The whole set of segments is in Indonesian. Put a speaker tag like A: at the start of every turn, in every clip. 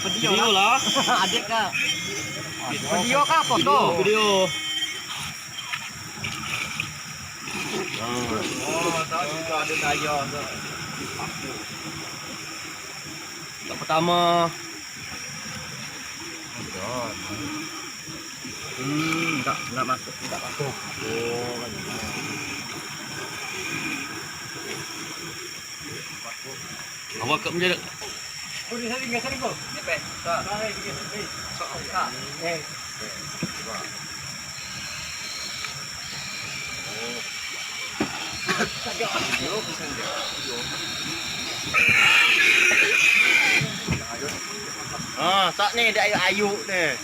A: Video lah.
B: Adik kak. Video kak foto.
A: Video.
B: Oh, tahu juga ada daya.
A: Yang pertama.
B: Enggak masuk.
A: Awak kat menjadi.
B: Oh, di sini enggak sering kok. Ni pe. Tak. Tak. Sak ni dia ayu ni.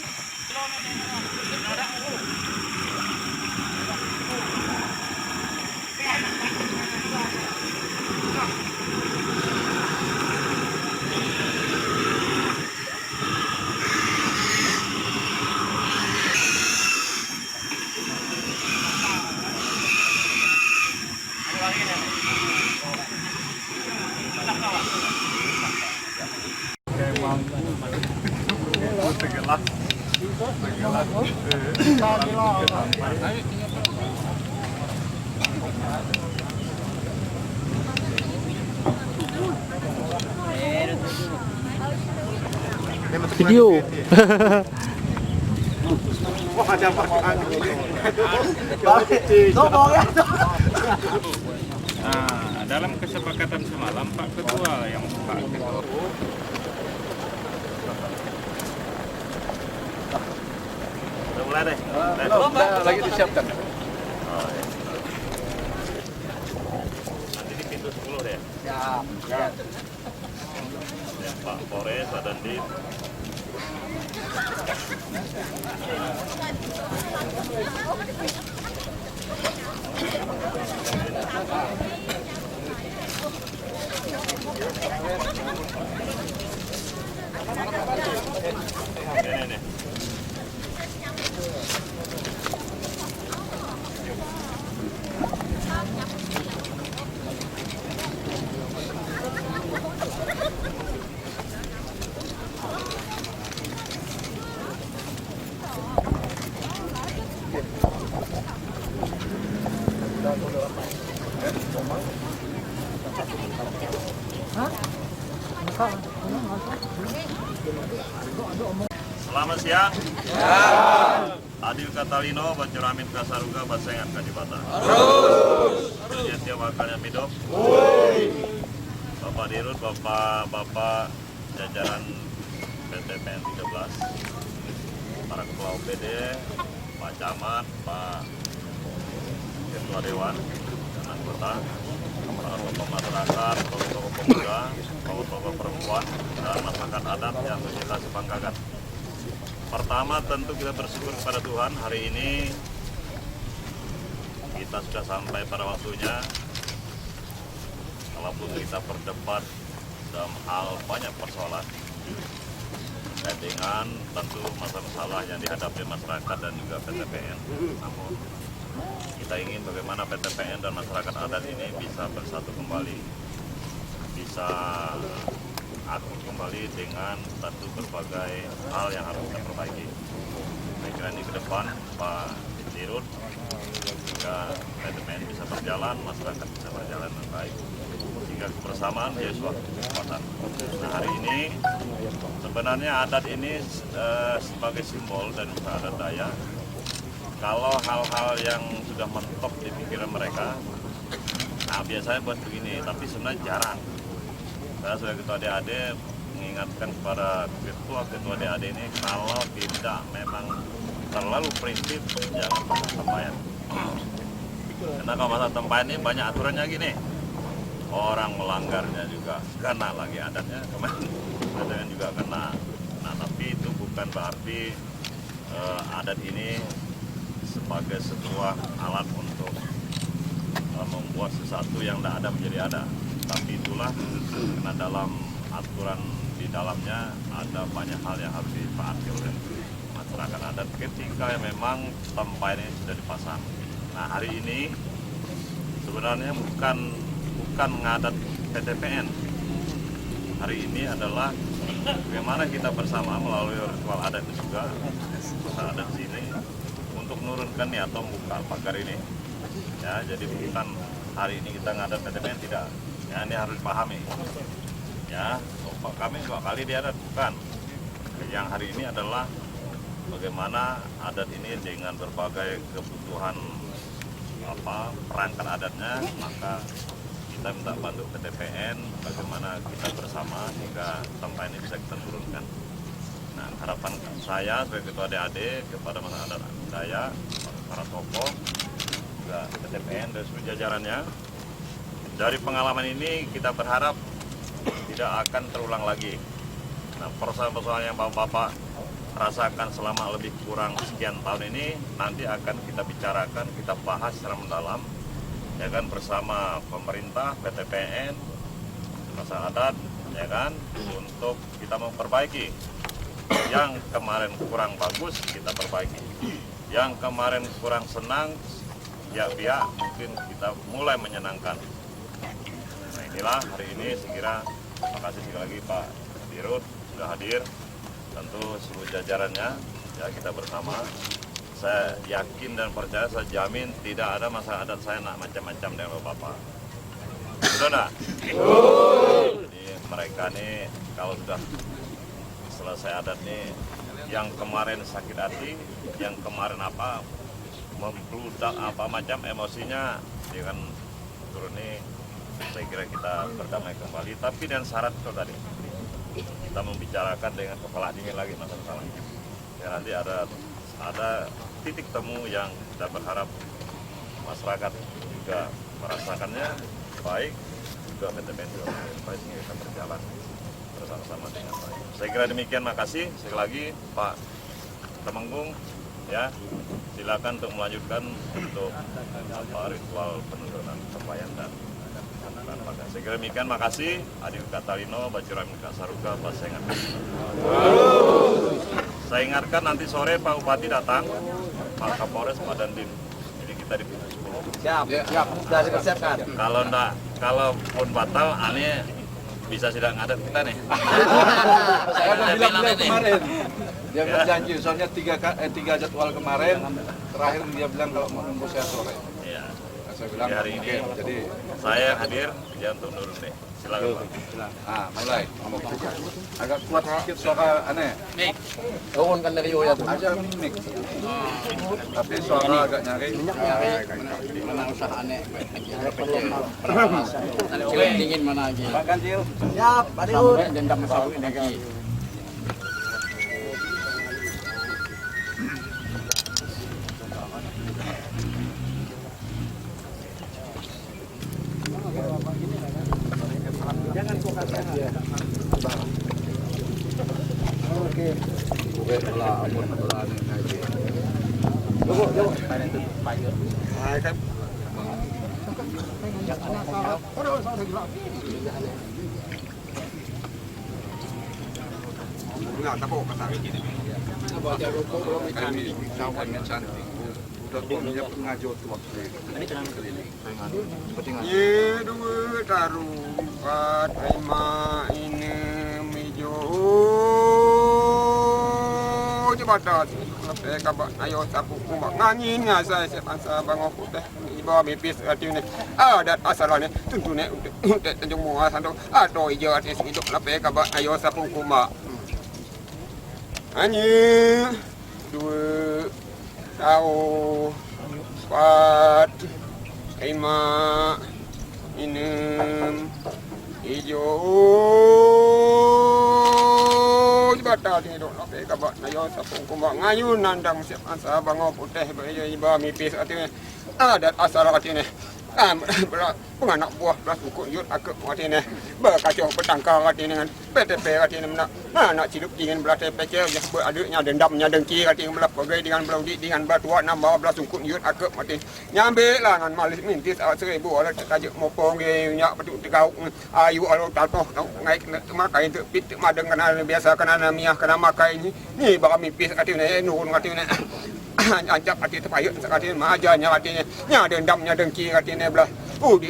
A: Video.
B: Wah, ada pakai
C: Nah, dalam kesepakatan semalam Pak Ketua yang Pak Ketua
B: Udah mulai deh.
A: Lagi disiapkan.
C: nanti di pintu 10 deh.
B: Siap.
C: Ya, Pak Polres dan di ini nih. Selamat siang. Adil Katalino, Bacuramin Kasaruga, Basengan Kajibata. Terus. Tiap wakalnya Midop. Bapak Dirut, Bapak jajaran PTPN 13, para ketua OPD, Pak Camat, Pak Ketua Dewan, dan anggota, para tokoh masyarakat, tokoh pemuda, tokoh perempuan, dan masyarakat adat yang kita sebanggakan. Pertama tentu kita bersyukur kepada Tuhan, hari ini kita sudah sampai pada waktunya. Walaupun kita berdebat dalam hal banyak persoalan terkait dengan tentu masalah yang dihadapi masyarakat dan juga PTPN. Namun kita ingin bagaimana PTPN dan masyarakat adat ini bisa bersatu kembali, bisa akur kembali dengan tentu berbagai hal yang harus kita perbaiki. Saya kira ini ke depan Pak Dirut juga PTPN bisa berjalan, masyarakat bisa berjalan dengan baik, sehingga kebersamaan dia suatu kekuatan. Nah, hari ini sebenarnya adat ini sebagai simbol dan adat daya. Kalau hal-hal yang sudah mentok di pikiran mereka, nah biasanya buat begini, tapi sebenarnya jarang. Saya sebagai ketua DAD mengingatkan kepada ketua DAD ini, kalau tidak memang terlalu prinsip, jangan pasang tempayan. Karena kalau pasang tempayan ini banyak aturannya gini, orang melanggarnya juga kena lagi adatnya, kemarin juga kena. Nah, tapi itu bukan berarti adat ini sebagai sebuah alat untuk membuat sesuatu yang tidak ada menjadi ada. Tapi itulah karena dalam aturan di dalamnya ada banyak hal yang harus ditaati oleh masyarakat adat ketika memang tempayan ini sudah dipasang. Nah, hari ini sebenarnya bukan ngadat PTPN. Hari ini adalah bagaimana kita bersama melalui ritual adat juga adat sini untuk menurunkan nih atau buka pagar ini. Ya, jadi bukan hari ini kita ngadat PTPN tidak. Ya, ini harus dipahami. Ya, kami 2 kali diadat bukan. Yang hari ini adalah bagaimana adat ini dengan berbagai kebutuhan perangkat adatnya, maka kita minta bantu PTPN bagaimana kita bersama hingga tempat ini bisa kita turunkan. Nah, harapan saya sebagai ketua DAD kepada masyarakat adat budaya, para tokoh, juga PTPN dan seluruh jajarannya, dari pengalaman ini kita berharap tidak akan terulang lagi. Nah, persoalan-persoalan yang Bapak rasakan selama lebih kurang sekian tahun ini nanti akan kita bicarakan, kita bahas secara mendalam, ya kan, bersama pemerintah, PTPN, masyarakat adat, ya kan, untuk kita memperbaiki. Yang kemarin kurang bagus kita perbaiki. Yang kemarin kurang senang, ya mungkin kita mulai menyenangkan. Nah, inilah hari ini saya kira, terima kasih sekali lagi Pak Dirut sudah hadir, tentu seluruh jajarannya, ya kita bersama. Saya yakin dan percaya, saya jamin tidak ada masalah adat saya nak macam-macam dengan Bapak. Betul enggak? Jadi mereka nih kalau sudah selesai adat nih, yang kemarin sakit hati, yang kemarin membludak macam emosinya, dia kan turun nih. Saya kira kita berdamai kembali, tapi dengan syarat itu tadi kita membicarakan dengan kepala dingin lagi masalahnya. Ya, nanti ada titik temu yang kita berharap masyarakat juga merasakannya baik, juga PTPN juga baik, sehingga kita berjalan bersama-sama dengan baik. Saya kira demikian, makasih sekali lagi Pak Temenggung, ya silakan untuk melanjutkan untuk ritual penurunan sembahyang dan pagar. Saya kira demikian, makasih. Adik Katalino, Bacuram Saruga, Pak Sengat. Saya ingatkan nanti sore Pak Bupati datang, Pak Kapolres, Pak Dandim. Jadi kita di pintu 10.
B: Siap, sudah dipersiapkan.
C: Kalau pun batal, aneh bisa sidang adat kita nih.
B: Saya udah bilang kemarin. Dia berjanji, soalnya 3 jadwal kemarin, terakhir dia bilang kalau mau nunggu saya sore.
C: Iya.
B: Saya bilang
C: hari ini,
B: jadi
C: saya hadir, dia untuk nurun deh. Silakan Pak.
B: Mulai. Agak kuat sedikit suara aneh.
A: Mik. Turunkan dari Oya tuh.
B: Aja mik. Tapi suara agak nyari.
D: Mana usaha aneh. Dingin mana lagi?
B: Pak Ganjil.
D: Siap, Pak Dirut. Dendam masuk lagi.
B: Jangan kok kasih. Oke. Oke, lah amun lah nih ngaji. Yuk. Ada itu payung. Hai kan. Enggak, tak kok kata gini. Baca rokok belum ini cawannya cantik. Udah punya pengajo tuh waktu itu. Ini kenapa keliling? Ye dua tarukat lima ini mijo coba dah lepas kabak ayo sapu kumbak ngangin ngasai sepangsa bangok putih iba mipis hati ni adat asalnya tentu ni untuk tanjung muas atau hijau artis hidup lepas kabak ayo sapu kumbak ngangin dua tahu 4 5 6 hijau batal ni dok nak kabak nayo sapung kumbak ngayun nandang siap asa bango putih bayi iba mipis artinya adat asal artinya penganak buah belas buku yut akak artinya berkacau petangkar artinya dengan PTP artinya nak cilup dengan belas TPC yang adanya dendamnya dengki artinya belas bagai dengan belaudi dengan batuak nambah belas sungkut yut akak artinya nyambil lah dengan malis mintis awak 1000 ala tajuk mopong nyak betul tikau ayu alo tatoh naik makai tu pit madeng kana biasa kana miah kana makai ni bakal mipis artinya nurun artinya anjak hati terpayut artinya majanya artinya nya dendamnya dengki artinya belah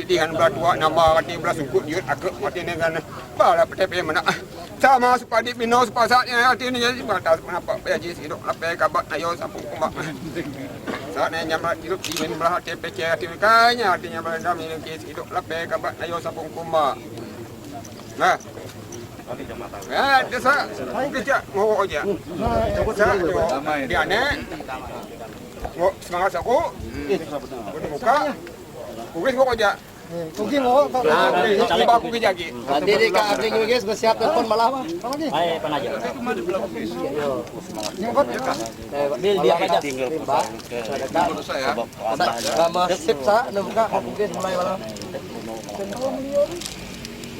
B: dengan belah tua nama artinya belah sungkut yut akak artinya kan bala PTP mana sama supadi bino supasanya artinya jadi batas kenapa PJ hidup lape kabat ayo sampung kumbak saatnya nyamra hidup ingin belah TPC artinya berenda miliki hidup lape kabat ayo sampung kumbak nah ya desa kerja mau aja dia nek mau semangat aku udah buka kuis mau aja
E: Kugi mo,
B: coba aku lagi.
D: Tadi di ka abring guys, bersiap telepon malah mah.
E: ay panaja. Nyangkut. Bil dia aja.
D: Sama sip sa, nemka guys mulai malam.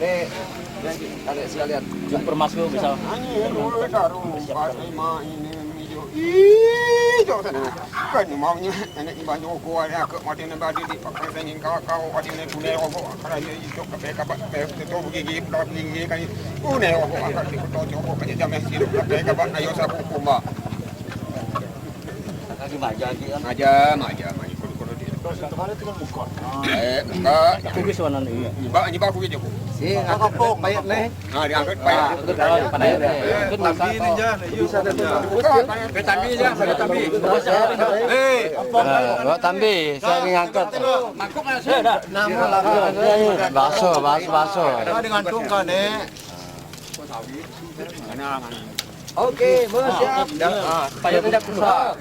D: Nih, ada sekalian.
E: Jumper mas ko bisa.
B: Kan maunya nenek banyak ko ada ke mati ne badi di pakai sengin kau mati ne kune ogo akara ye itu kape kabat to gigi dak gigi kan kune ogo akara di to jogo kan jame sirup kape kabat ayo sapu kuma maja kudu di enggak
E: Kugi sonan iya.
B: Iba aku gitu.
D: Si ngakapok payet nih.
B: Nah, diangkat payah.
E: Panai.
A: Tambi ini aja. Bisa ada
B: Tambi aja, ada tambi.
D: Bawa tambi, saya ngangkat. Baso.
A: dengan tungkan
D: Oke, siap. Payet tidak rusak.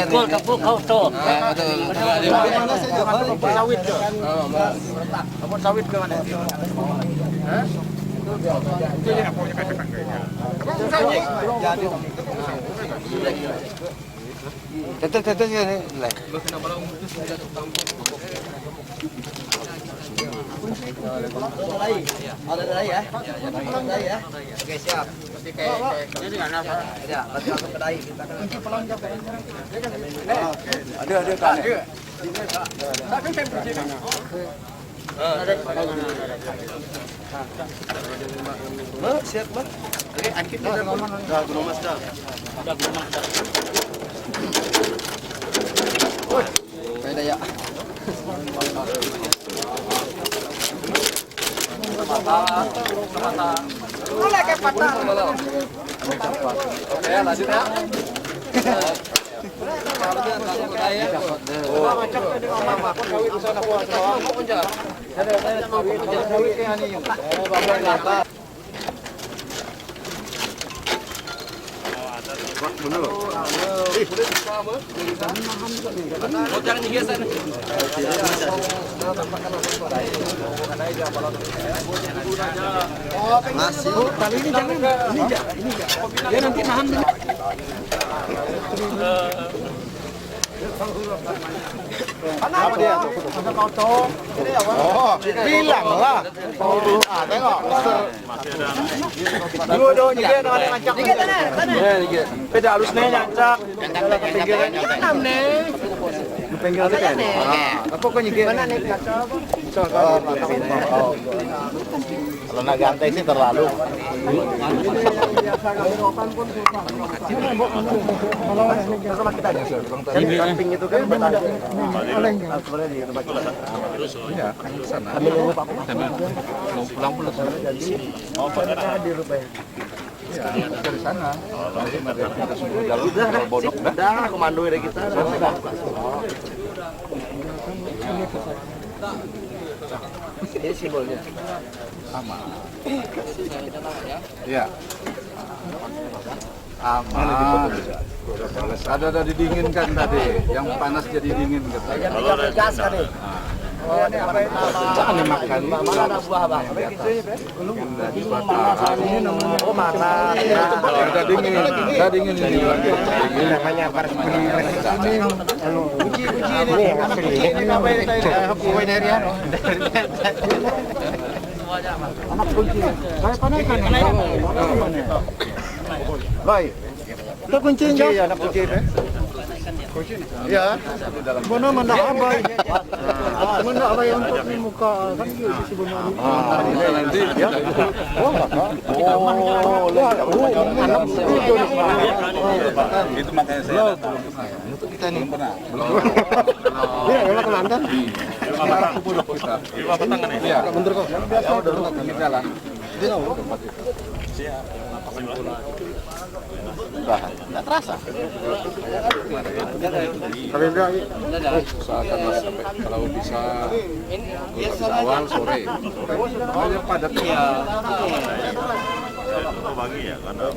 E: Kul kapul kau to.
D: Sawit ke?
E: Sawit ke mana?
D: Tetes ya nih. Ada lagi ya? Oke, siap.
B: Ini anak
D: Ya, berarti langsung ke dai kita.
A: Ada kan.
D: Siap, Bang. Oke, angkit kita.
A: Dah guna mas dah.
D: Kayak daya. Mulai kayak patah. Oke, lanjut ya.
E: Jangan digeser.
D: Masih.
E: Kali ini jangan. Ini enggak. Dia nanti nahan dulu.
D: Apa dia? Oh, bilang lah. Tengok.
E: Dua juga ada ngancak. Beda halusnya ngancak.
D: Enam nih.
E: Pinggir kan.
D: Apa kau nyigir? Mana nih ngancak?
E: Kalau nak gantai sih terlalu. Ini samping itu kan
A: Ya, ke sana. Mau pulang jadi.
C: Oh,
A: Hadir rupanya. Ya, dari sana. Jalan bodok dah.
D: Dah, komando dari kita. Ini simbolnya.
A: Aman. Ya. Aman. Ada didinginkan tadi, yang panas jadi dingin katanya.
C: kalau ada
D: Gas kan nih. Oh, ini apa itu?
A: Jangan dimakan.
D: Mana ada buah, Bang? Oh, mana?
A: Ada dingin ini.
D: Ini namanya paras penyimpan. Kunci ini. Ini apa ini? Kue dari ano? Anak kunci. Saya panaikan.
A: Baik.
E: itu kuncinya.
A: Anak kunci. Ya.
E: Mana mana abai.
D: Mana apa yang untuk muka kan si Bono.
A: Nanti ya. Itu makanya saya untuk kita nih.
D: Iya, yang ke London.
A: Lima petangan ya? Iya. Bentar kok. Ya udah kita jalan. Enggak terasa.
D: Tapi enggak.
A: Usahakan mas sampai kalau bisa awal sore. Banyak padat.
C: Pagi ya, karena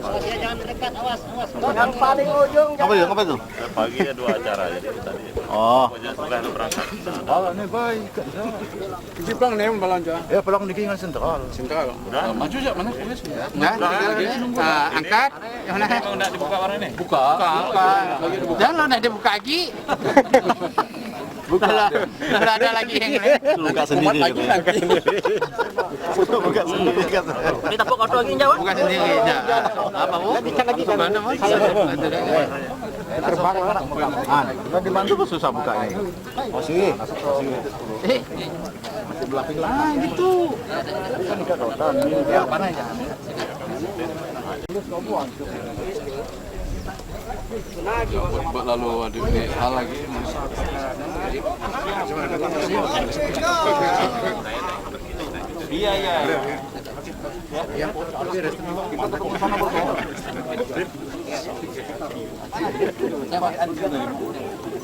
D: Yang paling ujung.
A: Apa itu?
C: pagi ya 2 acara jadi tadi.
A: Oh.
C: Pokoknya sudah berangkat.
A: Oh, ini baik.
E: Isi pulang nih belanja.
A: Ya, pulang di Kingan Sentral.
E: Sentral.
C: Udah?
A: Maju aja mana?
E: Nah, angkat. Yang mana?
C: Emang udah dibuka warna ini?
A: Buka.
E: Jangan lo nanti buka lagi. Buka lah. Ada lagi yang lain.
A: Buka sendiri. Buka sendiri kan.
E: Kita buka lagi jauh. Buka sendiri. Apa bu? Kita lagi mana mas?
D: Terbang lah.
A: Nah, dibantu kok susah buka ini. Masih. Masih belaping lah gitu. Kan ikan rotan. Ya, mana ya? Lalu ada hal lagi.
C: Iya.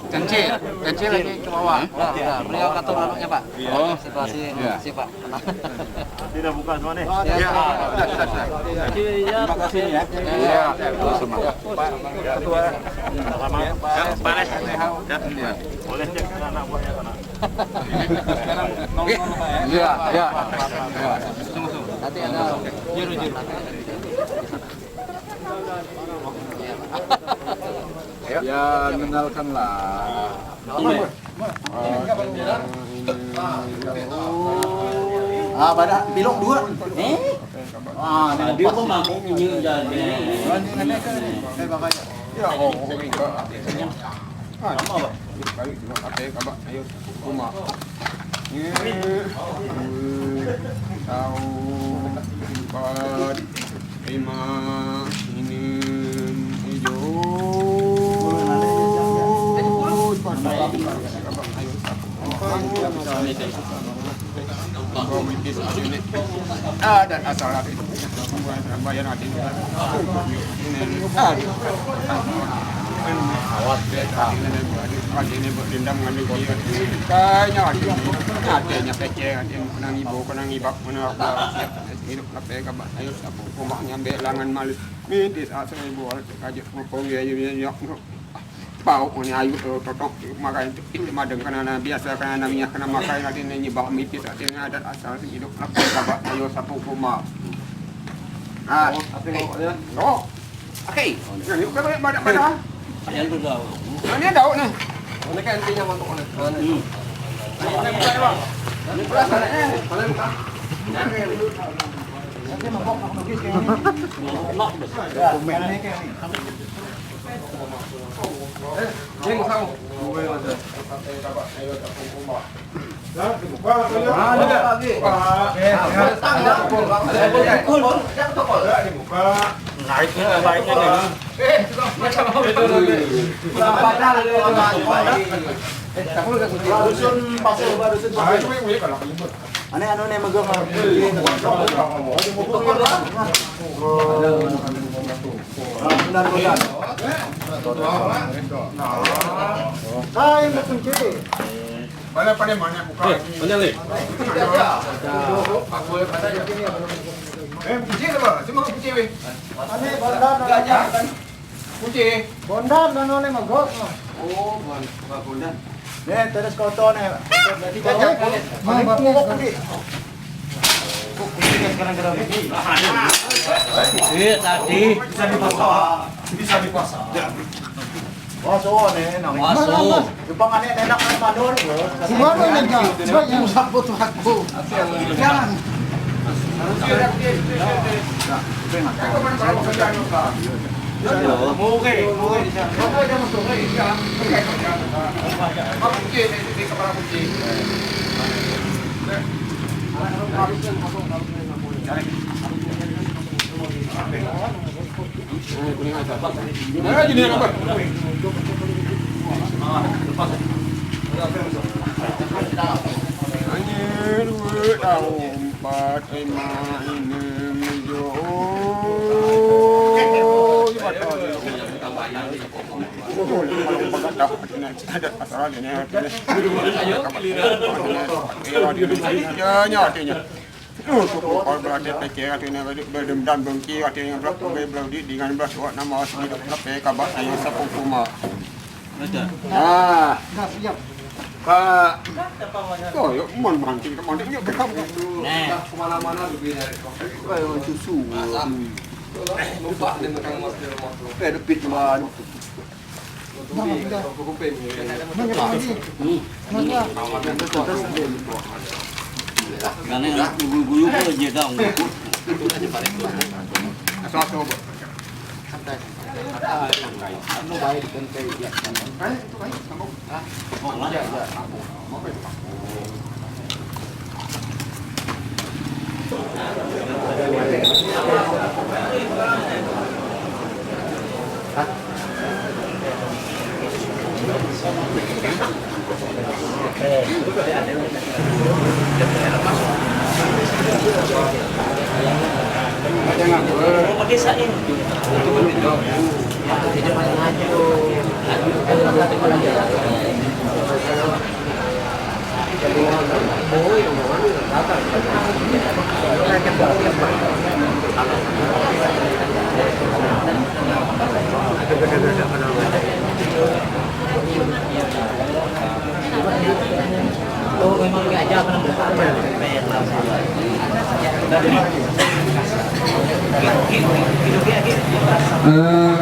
E: Kencil lagi ke bawah. Beliau atur anaknya pak.
A: Oh,
E: Situasi si pak.
C: Tidak buka semua nih.
A: ya. Terima kasih ya. Iya, semangat.
C: Sama panas. Ya. Boleh cek ke anak buahnya sana.
A: Iya, ya.
E: Nanti ada juru.
A: Ya, kenalkanlah.
E: Pada pilok 2. Dia pun mampu jadi.
B: Ya, sama, Pak. Ayo, rumah. Tahu, 4, 5, ini hijau. Dan asal itu bayar nanti. Awat ini berdendam dengan dia. Kayaknya adanya kece, menang ibu, menang ibak, menang siap hidup lapeh kabar. Ayo sapu rumah nyambe langan malu. Mintis asal ibu kajet ngopong ya bau ini ayu totok makan itu madeng karena biasa karena minyak kena makan nanti nyibak mitis artinya adat asal hidup lapeh kabar. Ayo sapu rumah. Oh. Oke. Ini kan pada.
E: Yang tu dah.
B: Ini daun nih. Ini kan intinya untuk ini. Ini buka ya, Bang. Ini buka sana Mana buka? Nanti mabok nak lukis kayaknya. Nak besar. Komen ni kayak ni. Jeng sang. Dua ada. Ayo tapung rumah. Dah dibuka lagi. Dibuka. Naiknya baiknya nih. Mana pada mana buka ini? Mana ni? Kunci apa? Cuma kunci weh.
D: Ane bondan gajah.
B: Kunci.
D: Bondan dan oleh magok.
B: Oh, bukan bondan.
D: Nih, terus koto nih. Jadi gajah. Mana pokok kunci? Kunci sekarang kena ini.
E: Tadi
B: Bisa dipasang. Bisa dipasang.
D: Masuk nih,
E: masuk.
D: Jepang ane enak kan mandur.
E: Gimana nih? Coba yang sapu tuh aku. Jangan.
B: berdendam bengki artinya berlaku berlaudi dengan bersuat nama asli sampai kabar saya sapung kuma.
A: Ah, Pak.
B: Oh, yuk manting manting yuk berkamu.
A: Nah, kemana-mana lebih dari kayak susu. Lupa nih tukang mas di rumah. Debit man.
F: Karena gulu-gulu kalau jaga
B: Asal-asal.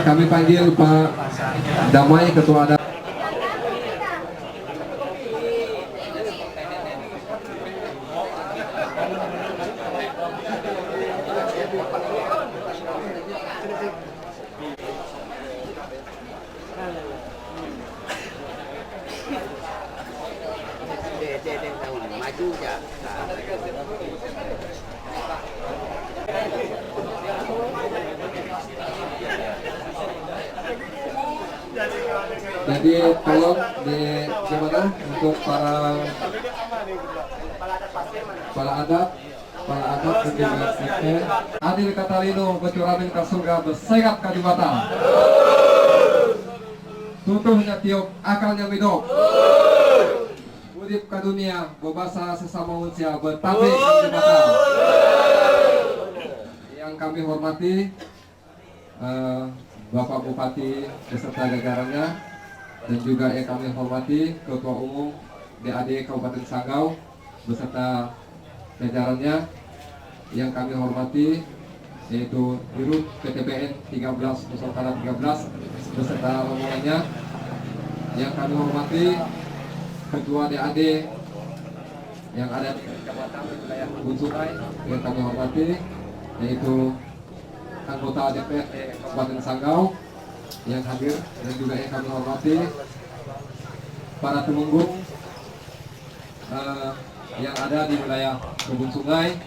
G: Kami panggil Pak Damai, Ketua Adat. Jadi tolong di gimana untuk para adat dan juga RT. Adil Katalino becuramin ka surga besegat ka di mata. Tutuhnya tiup akalnya midok. Udip ka dunia bebasa sesama manusia bertabik ka di mata. Yang kami hormati Bapak Bupati beserta jajarannya, dan juga yang kami hormati Ketua Umum DAD Kabupaten Sanggau beserta jajarannya, yang kami hormati yaitu Dirut PTPN 13 Nusantara 13 beserta rombongannya, yang kami hormati Ketua DAD yang ada di Kecamatan wilayah Kebun Sungai, yang kami hormati yaitu anggota DPRD Kabupaten Sanggau yang hadir, dan juga yang kami hormati para temenggung yang ada di wilayah Kebun Sungai,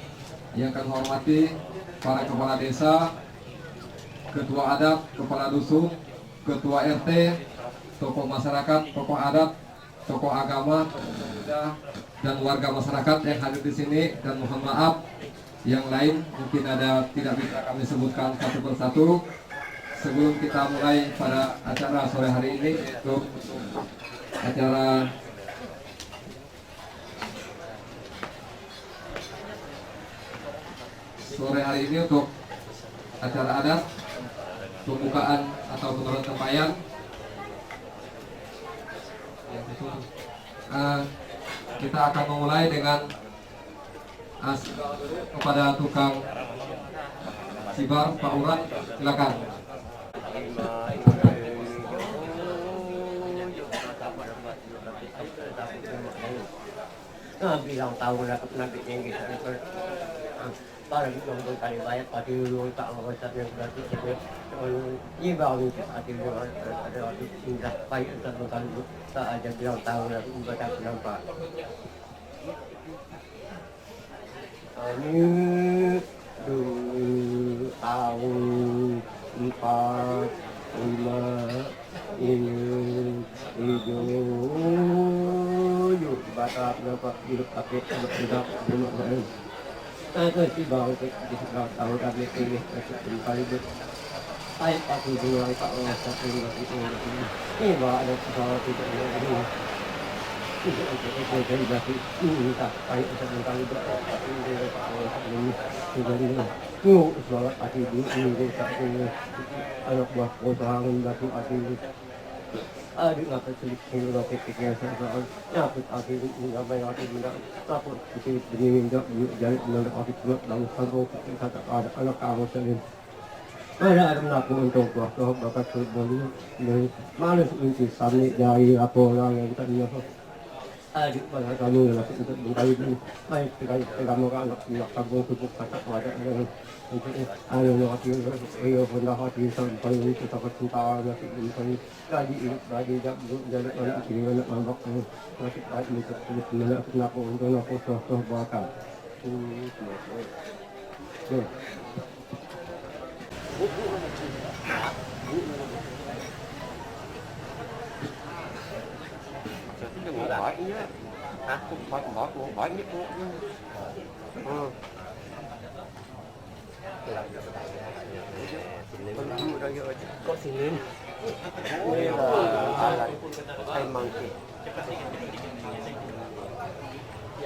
G: yang kami hormati para kepala desa, ketua adat, kepala dusun, ketua RT, tokoh masyarakat, tokoh adat, tokoh agama, dan warga masyarakat yang hadir di sini. Dan mohon maaf yang lain mungkin ada tidak bisa kami sebutkan satu persatu. Sebelum kita mulai pada acara sore hari ini, yaitu acara sore hari ini untuk acara adat pembukaan atau penurunan tempayan, kita akan memulai dengan kepada tukang sibar Pak Urat, silakan.
D: Bilang tahu nanti yang kita
F: Para những người tài bay và tiêu luôn tạo một cái chuyện là tự nhiên như vào những cái tiêu luôn rồi thì đặt bay ở trong cái ta ở trong lòng tàu là cũng có tác dụng phải như đường tàu pa lima hijau batak dapat hidup pakai tidak belum ada si bawah di sebelah tahu kami pilih kembali ber air aku dua pak satu itu ini bawa ada pesawat tidak ada jadi berarti ini tak air satu kali berapa ini pak ini jadi tuh soal hati ini tak anak buah perusahaan berarti hati ada ngapa sulit ini ngapa pikirnya soal nyaput hati ngapa yang hati tidak takut itu begini jadi menurut hati buat dalam satu kata ada anak kamu sendiri ada mengaku untuk waktu bapak sebelum dari malas inti sampai dari apa orang yang tadinya adik pada kamu yang masih untuk mengkali ini baik kamu kan nak kamu cukup kata pada yang untuk ada waktu yang benda hati sampai itu takut cinta masih ini lagi tak jadi orang ini nak mabak masih ada untuk nak untuk nak soh bakal
A: Baiknya, aku banyak
F: kok sini ini alat kain mangki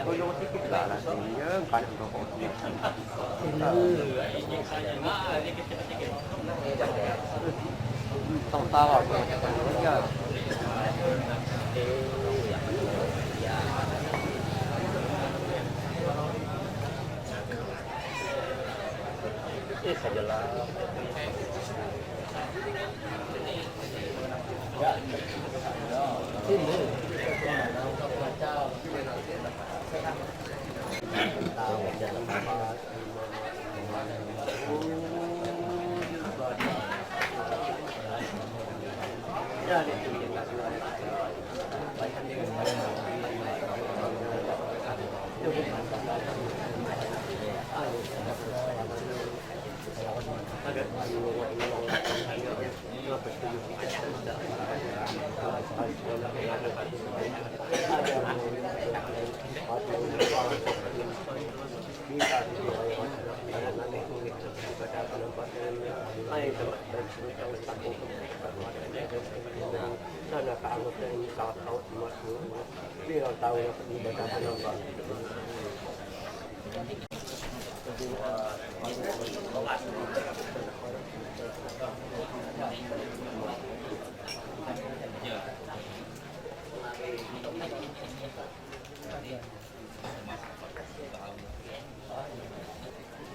A: tôi vô cái là nhớ phải được một tao tao rồi nhớ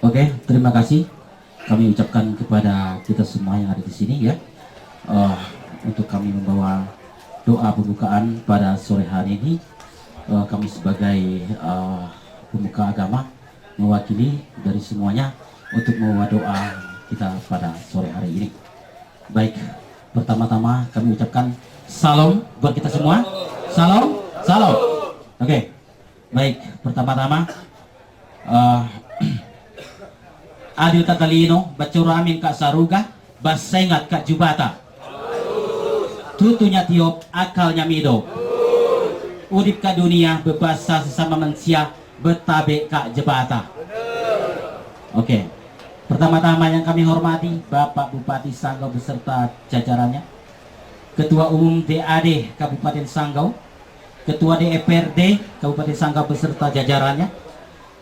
H: Oke, terima kasih kami ucapkan kepada kita semua yang ada di sini ya, untuk kami membawa doa pembukaan pada sore hari ini. Kami sebagai pemuka agama mewakili dari semuanya untuk membawa doa kita pada sore hari ini. Baik, pertama-tama kami ucapkan salam buat kita semua. Salam, salam. Oke, baik, pertama-tama adil tatalino bacuramin kak saruga basengat kak jubata tutunya tiop akalnya mido udip ka dunia bebasa sesama manusia betabe kak jebata. Oke, pertama-tama yang kami hormati Bapak Bupati Sanggau beserta jajarannya, Ketua Umum DAD Kabupaten Sanggau, Ketua DPRD Kabupaten Sanggau beserta jajarannya,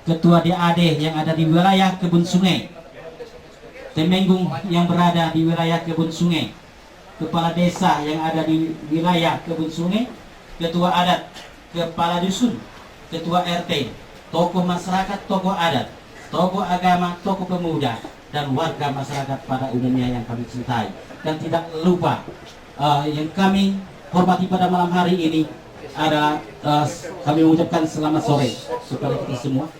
H: Ketua DAD yang ada di wilayah Kebun Sungai, Temenggung yang berada di wilayah Kebun Sungai, Kepala Desa yang ada di wilayah Kebun Sungai, Ketua Adat, Kepala Dusun, Ketua RT, tokoh masyarakat, tokoh adat, tokoh agama, tokoh pemuda, dan warga masyarakat pada umumnya yang kami cintai. Dan tidak lupa yang kami hormati pada malam hari ini adalah kami mengucapkan selamat sore kepada kita semua.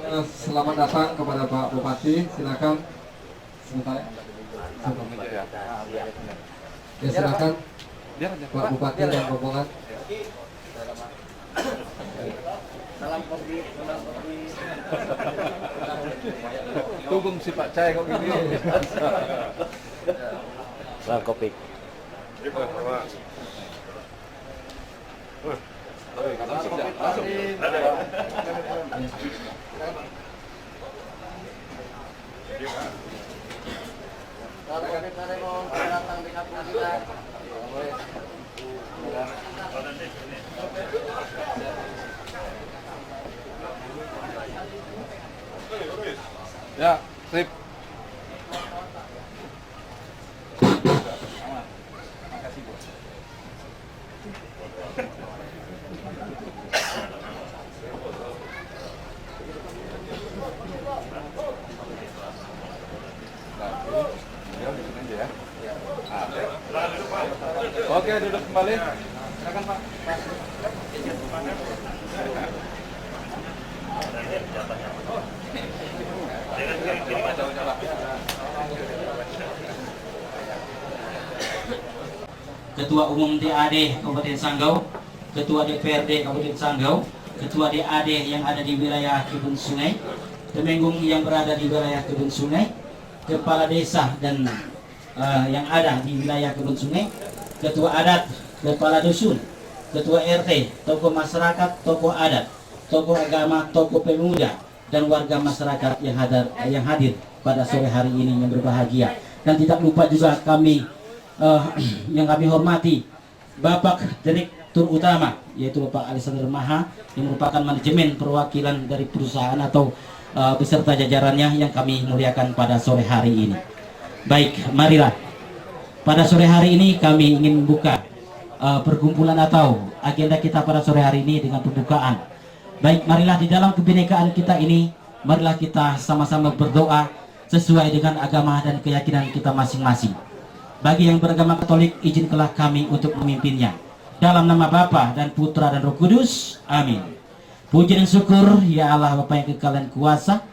G: Selamat datang kepada Pak Bupati, silakan. Sebentar. Ya silakan Pak Bupati dan rombongan.
A: Tunggu si Pak Cai kok gini.
E: Bang Kopik.
A: Ya, sip. Oke, duduk kembali. Silakan Pak.
H: Ketua Umum DAD Kabupaten Sanggau, Ketua DPRD Kabupaten Sanggau, Ketua DAD yang ada di wilayah Kebun Sungai, Temenggung yang berada di wilayah Kebun Sungai, Kepala Desa dan yang ada di wilayah Kebun Sungai, Ketua Adat, Kepala Dusun, Ketua RT, tokoh masyarakat, tokoh adat, tokoh agama, tokoh pemuda, dan warga masyarakat yang hadir pada sore hari ini yang berbahagia. Dan tidak lupa juga kami yang kami hormati Bapak Direktur Utama, yaitu Bapak Alexander Maha, yang merupakan manajemen perwakilan dari perusahaan atau beserta jajarannya yang kami muliakan pada sore hari ini. Baik, marilah pada sore hari ini kami ingin membuka perkumpulan atau agenda kita pada sore hari ini dengan pembukaan. Baik, marilah di dalam kebinekaan kita ini, marilah kita sama-sama berdoa sesuai dengan agama dan keyakinan kita masing-masing. Bagi yang beragama Katolik, izinkanlah kami untuk memimpinnya. Dalam nama Bapa dan Putra dan Roh Kudus. Amin. Puji dan syukur ya Allah Bapa yang kekal dan kuasa,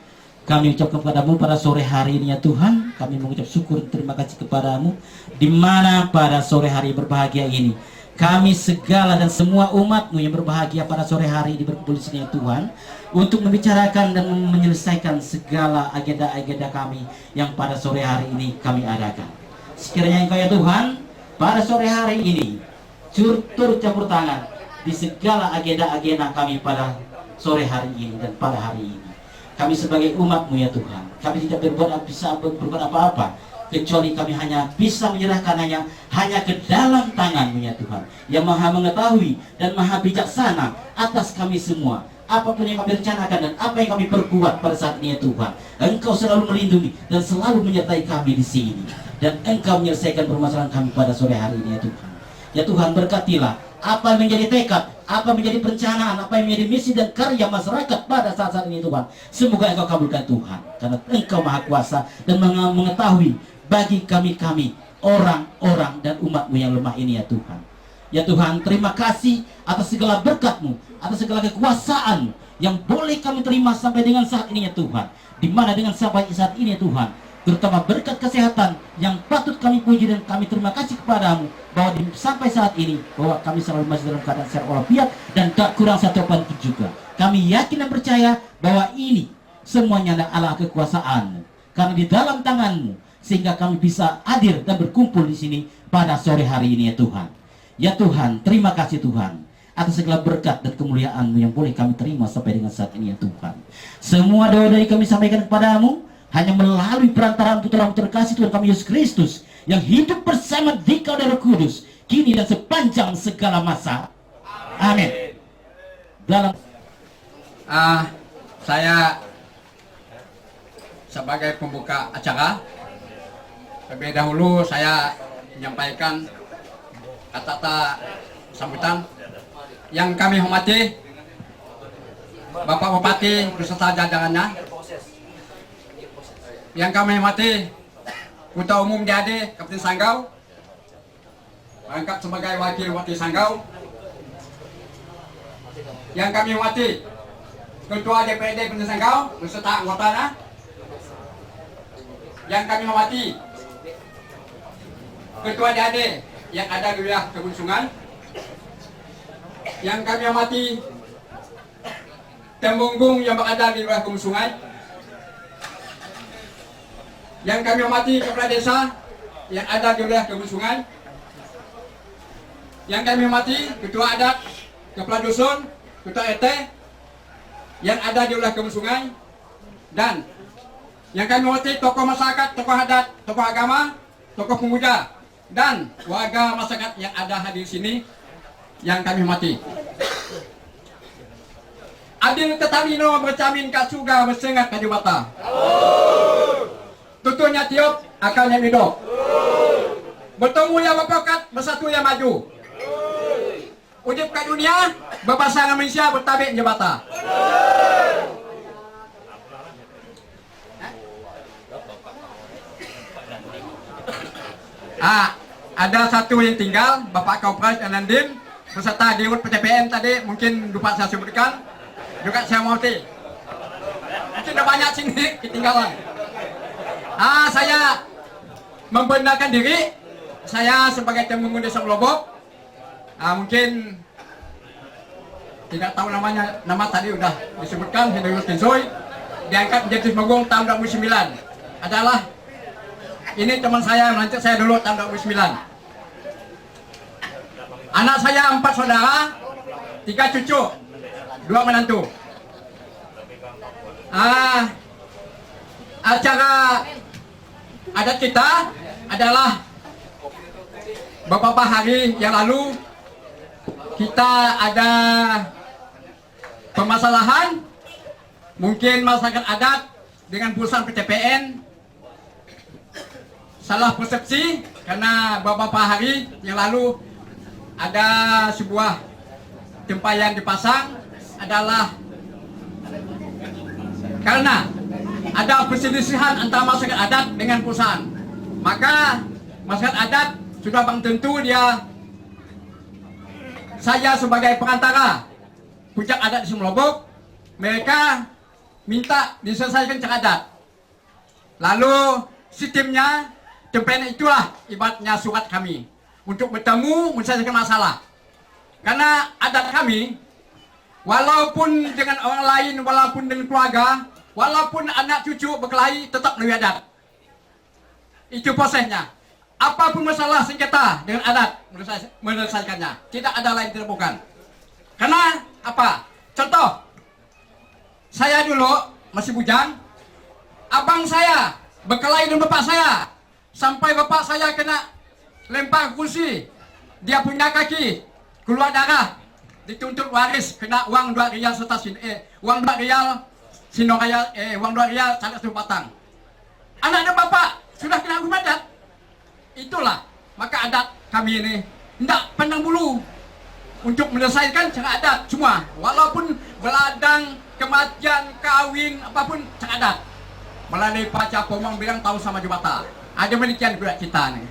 H: kami ucapkan kepadamu pada sore hari ini ya Tuhan. Kami mengucap syukur dan terima kasih kepadamu, di mana pada sore hari berbahagia ini kami segala dan semua umatmu yang berbahagia pada sore hari ini berkumpul di sini ya Tuhan, untuk membicarakan dan menyelesaikan segala agenda-agenda kami yang pada sore hari ini kami adakan. Sekiranya Engkau ya Tuhan pada sore hari ini turut campur tangan di segala agenda-agenda kami pada sore hari ini dan pada hari ini. Kami sebagai umat-Mu ya Tuhan, kami tidak bisa berbuat apa-apa, kecuali kami hanya bisa menyerahkan hanya ke dalam tangan-Mu ya Tuhan, yang maha mengetahui dan maha bijaksana atas kami semua. Apapun yang kami rencanakan dan apa yang kami perbuat pada saat ini ya Tuhan, Engkau selalu melindungi dan selalu menyertai kami di sini, dan Engkau menyelesaikan permasalahan kami pada sore hari ini ya Tuhan. Ya Tuhan, berkatilah apa yang menjadi tekad, apa yang menjadi perencanaan, apa yang menjadi misi dan karya masyarakat pada saat-saat ini Tuhan. Semoga Engkau kabulkan Tuhan, karena Engkau maha kuasa dan mengetahui bagi kami orang-orang dan umat-Mu yang lemah ini ya Tuhan. Ya Tuhan, terima kasih atas segala berkat-Mu, atas segala kekuasaan yang boleh kami terima sampai dengan saat ini ya Tuhan. Di mana dengan sampai saat ini ya Tuhan, terutama berkat kesehatan yang patut kami puji dan kami terima kasih kepadamu, bahwa sampai saat ini bahwa kami selalu masih dalam keadaan sehat walafiat dan tak kurang satu apapun juga. Kami yakin dan percaya bahwa ini semuanya adalah kekuasaan-Mu, karena di dalam tangan-Mu, sehingga kami bisa hadir dan berkumpul di sini pada sore hari ini ya Tuhan. Ya Tuhan, terima kasih Tuhan atas segala berkat dan kemuliaan-Mu yang boleh kami terima sampai dengan saat ini ya Tuhan. Semua doa-doa kami sampaikan kepadamu hanya melalui perantaraan putra-Mu terkasih Tuhan kami Yesus Kristus, yang hidup bersama Dikau dan Roh Kudus, kini dan sepanjang segala masa. Amin. Dalam
G: Saya sebagai pembuka acara, terlebih dahulu saya menyampaikan kata-kata sambutan yang kami hormati Bapak Bupati beserta jajarannya, yang kami hormati Ketua Umum DAD Kabupaten Sanggau, merangkap sebagai wakil Sanggau, yang kami hormati
B: Ketua DPRD Kabupaten Sanggau beserta anggotanya yang kami hormati, Ketua DAD yang ada di wilayah Kebun Sungai, yang kami hormati Temunggung yang berada di wilayah Kebun Sungai, yang kami hormati kepala desa yang ada di wilayah Kebun Sungai, yang kami hormati ketua adat, kepala dusun, ketua RT yang ada di wilayah Kebun Sungai, dan yang kami hormati tokoh masyarakat, tokoh adat, tokoh agama, tokoh pemuda, dan warga masyarakat yang ada hadir di sini yang kami hormati. Adil Ketalino bercamin kat surga bersengat kat jubata. Tutunya tiup, akalnya hidup. Bertemu yang berpekat, bersatu yang maju. Udip kat dunia, berpasangan Malaysia bertabik jabata. Ada satu yang tinggal, Bapak Kaupras Anandim beserta Dirut PTPN tadi, mungkin lupa saya sebutkan. Juga saya mau mungkin ada banyak sini ketinggalan. Saya membenarkan diri, saya sebagai Temunggung Desa Melobok. Mungkin tidak tahu namanya, nama tadi udah disebutkan, Hidayus Kinsoy, diangkat menjadi Temunggung tahun 2009. Adalah ini teman saya, melantik saya dulu tahun 2009. Anak saya 4 saudara, 3 cucu, 2 menantu. Acara adat kita adalah beberapa hari yang lalu kita ada permasalahan, mungkin masyarakat adat dengan perusahaan PTPN salah persepsi karena beberapa hari yang lalu ada sebuah tempayan dipasang adalah karena ada perselisihan antara masyarakat adat dengan perusahaan. Maka masyarakat adat sudah bang tentu saya sebagai perantara puncak adat di Sumelobok, mereka minta diselesaikan cara adat. Lalu sistemnya tempayan itulah ibaratnya surat kami untuk bertemu menyelesaikan masalah. Karena adat kami, walaupun dengan orang lain, walaupun dengan keluarga, walaupun anak cucu berkelahi, tetap melalui adat. Itu prosesnya. Apapun masalah sengketa dengan adat, menyelesaikannya. Tidak ada lain, tidak bukan. Karena apa? Contoh, saya dulu masih bujang, abang saya berkelahi dengan bapak saya, sampai bapak saya kena lempar kursi, dia punya kaki keluar darah, dituntut waris, kena uang 2 rial serta uang 2 rial sinoraya, uang 2 rial salah satu batang. Anak dan bapak sudah kena hukum adat. Itulah maka adat kami ini tidak pandang bulu untuk menyelesaikan cara adat semua, walaupun beladang, kematian, kawin, apapun cara adat melalui Paca Pomang bilang tahu sama jubata. Ada demikian juga kita nih.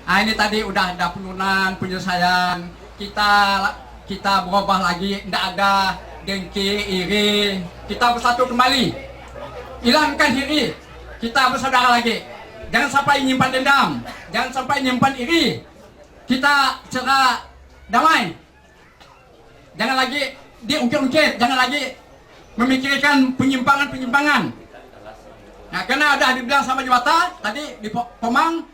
B: Ini tadi udah ada penurunan penyelesaian, kita berubah lagi, tidak ada dengki, iri, kita bersatu kembali, hilangkan iri, kita bersaudara lagi. Jangan sampai nyimpan dendam, jangan sampai nyimpan iri, kita secara damai. Jangan lagi diungkit-ungkit, jangan lagi memikirkan penyimpangan-penyimpangan. Nah, karena ada dibilang sama jawata tadi di Pomang,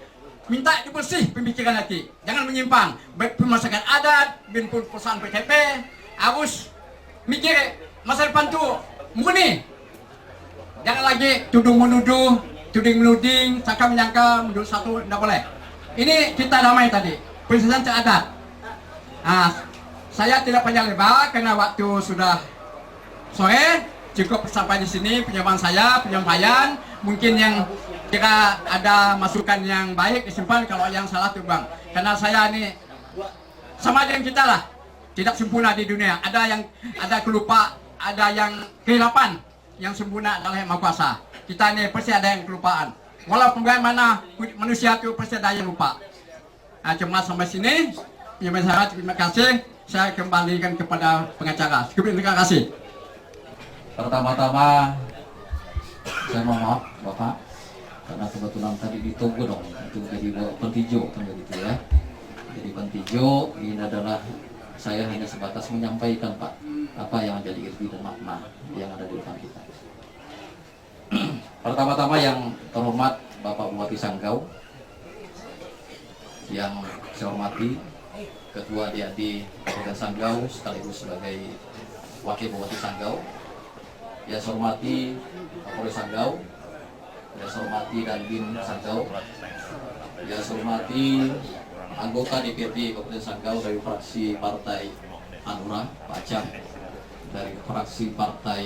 B: minta dibersih pemikiran hati, jangan menyimpang. Baik masyarakat adat, binpun perusahaan PTP, harus mikir masa depan tuh murni. Jangan lagi tuduh-menuduh, tuding-menuding, sangka menyangka, menurut satu, tidak boleh. Ini kita damai tadi, penyelesaian cara adat. Saya tidak panjang lebar karena waktu sudah sore, cukup sampai di sini penyampaian. Mungkin yang jika ada masukan yang baik disimpan, kalau yang salah tuh bang. Karena saya ini sama dengan kita lah, tidak sempurna di dunia. Ada kelupaan, ada yang kehilapan. Yang sempurna adalah yang Maha Kuasa. Kita ini pasti ada yang kelupaan. Walaupun bagaimana manusia itu pasti ada yang lupa. Cuma sampai sini, terima kasih. Saya kembalikan kepada pengacara. Terima kasih.
I: Pertama-tama saya mohon maaf Bapak, karena kebetulan tadi ditunggu dong untuk jadi pentinjau kan begitu ya. Jadi pentinjau ini adalah saya hanya sebatas menyampaikan Pak apa yang menjadi arti dan makna yang ada di depan kita. Pertama-tama yang terhormat Bapak Bupati Sanggau, yang saya hormati Ketua DAD Kabupaten Sanggau sekaligus sebagai Wakil Bupati Sanggau, yang saya hormati Kapolres Sanggau, yang saya hormati Dandim Sanggau, yang saya hormati anggota DPRD Kabupaten Sanggau dari fraksi Partai Hanura, Pak Cam, dari fraksi Partai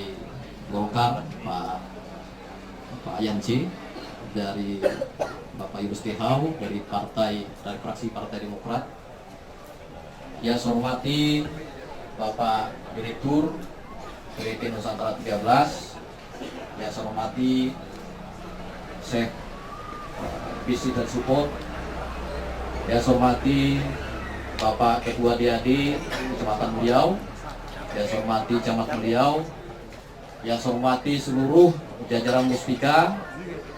I: Golkar, Pak Yanci, dari Bapak Yunus Tehau, dari fraksi Partai Demokrat, yang saya hormati Bapak Direktur PT Nusantara 13, yang saya hormati Syekh Visi dan Support, yang saya hormati Bapak Ketua DAD Kecamatan Meliau, yang saya hormati Camat Meliau, yang saya hormati seluruh jajaran Muspika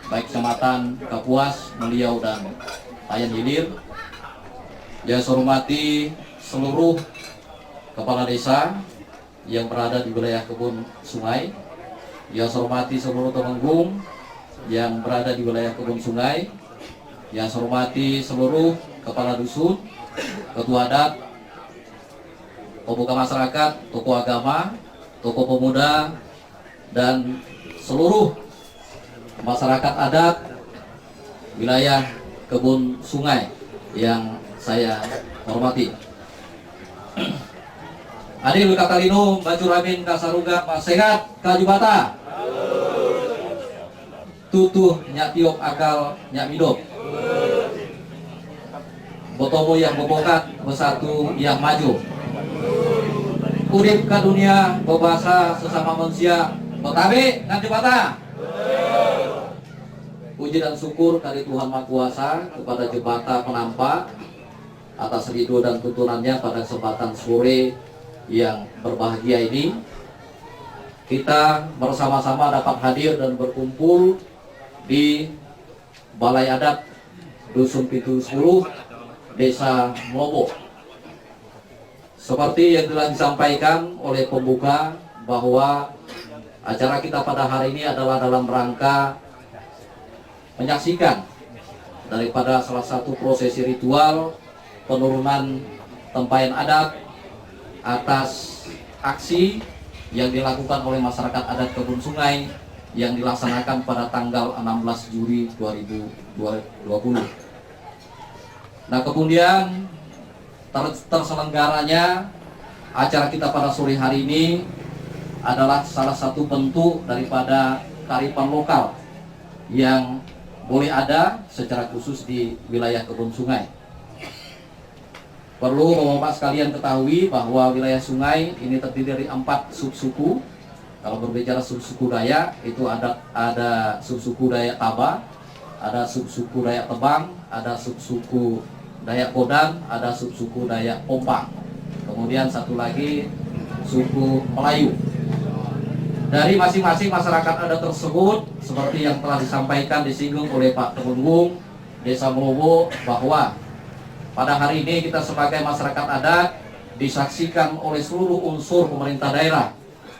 I: baik Kecamatan Kapuas, Meliau dan Tayan Hilir, yang saya hormati seluruh kepala desa yang berada di wilayah Kebun Sungai, yang saya hormati seluruh Temenggung yang berada di wilayah Kebun Sungai, yang saya hormati seluruh kepala dusun, ketua adat, pemuka masyarakat, tokoh agama, tokoh pemuda, dan seluruh masyarakat adat wilayah Kebun Sungai yang saya hormati. Adil Katalino, Bacuramin, Kasaruga, Pasengat, Kajubata, Tutuh, Nyak Tiop, Akal, Nyak Midop, Botomo yang bobokat, bersatu yang maju, urip ke dunia, berbahasa sesama manusia, Botabe, Kajubata. Puji dan syukur dari Tuhan Maha Kuasa kepada Jebata Penampak atas ridho dan tuntunannya pada kesempatan sore yang berbahagia ini. Kita bersama-sama dapat hadir dan berkumpul di Balai Adat Dusun Pintu 10 Desa Mlobo. Seperti yang telah disampaikan oleh pembuka bahwa acara kita pada hari ini adalah dalam rangka menyaksikan daripada salah satu prosesi ritual penurunan tempayan adat atas aksi yang dilakukan oleh masyarakat adat Kebun Sungai yang dilaksanakan pada tanggal 16 Juli 2020. Nah, kemudian terselenggaranya acara kita pada sore hari ini adalah salah satu bentuk daripada kearifan lokal yang boleh ada secara khusus di wilayah Kebun Sungai. Perlu Bapak sekalian ketahui bahwa wilayah sungai ini terdiri dari 4 subsuku. Kalau berbicara subsuku Dayak, itu ada subsuku Dayak Taba, ada subsuku Dayak Tebang, ada subsuku Dayak Kodan, ada subsuku Dayak Pompang. Kemudian satu lagi suku Melayu. Dari masing-masing masyarakat adat tersebut, seperti yang telah disampaikan disinggung oleh Pak Temenggung Desa Mlobo, bahwa pada hari ini kita sebagai masyarakat adat disaksikan oleh seluruh unsur pemerintah daerah,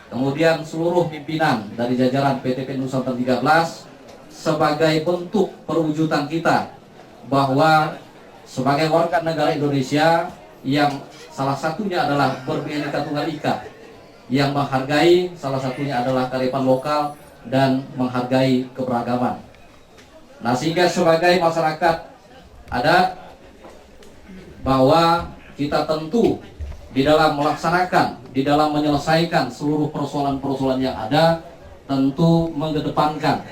I: kemudian seluruh pimpinan dari jajaran PTP Nusantara 13 sebagai bentuk perwujudan kita bahwa sebagai warga negara Indonesia yang salah satunya adalah berbhinneka tunggal ika, yang menghargai salah satunya adalah kearifan lokal dan menghargai keberagaman. Nah, sehingga sebagai masyarakat adat bahwa kita tentu di dalam melaksanakan, di dalam menyelesaikan seluruh persoalan-persoalan yang ada, tentu mengedepankan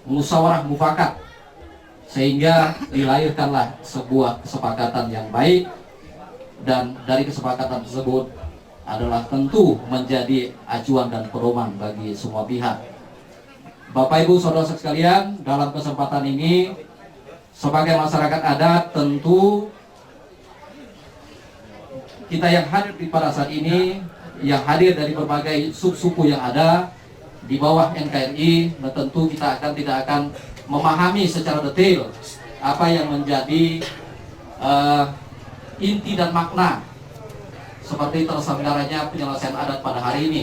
I: musyawarah mufakat, sehingga dilahirkanlah sebuah kesepakatan yang baik, dan dari kesepakatan tersebut adalah tentu menjadi acuan dan pedoman bagi semua pihak. Bapak Ibu Saudara sekalian, dalam kesempatan ini sebagai masyarakat adat tentu kita yang hadir pada saat ini, yang hadir dari berbagai subsuku yang ada, di bawah NKRI, nah tentu kita tidak akan memahami secara detail apa yang menjadi inti dan makna seperti terselenggaranya penyelesaian adat pada hari ini.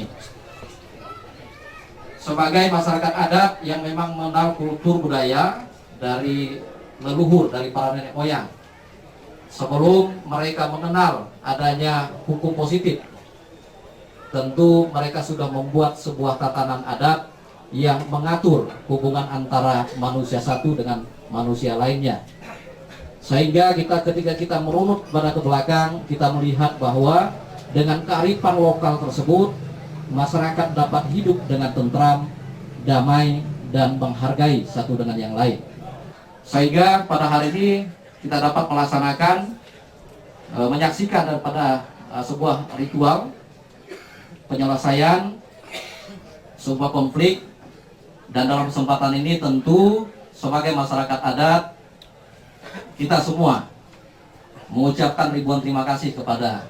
I: Sebagai masyarakat adat yang memang mengenal kultur budaya dari leluhur, dari para nenek moyang, sebelum mereka mengenal adanya hukum positif, tentu mereka sudah membuat sebuah tatanan adat yang mengatur hubungan antara manusia satu dengan manusia lainnya. Sehingga ketika kita merunut pada ke belakang, kita melihat bahwa dengan kearifan lokal tersebut, masyarakat dapat hidup dengan tentram, damai, dan menghargai satu dengan yang lain. Sehingga pada hari ini kita dapat melaksanakan, menyaksikan daripada sebuah ritual penyelesaian sebuah konflik. Dan dalam kesempatan ini tentu sebagai masyarakat adat, kita semua mengucapkan ribuan terima kasih kepada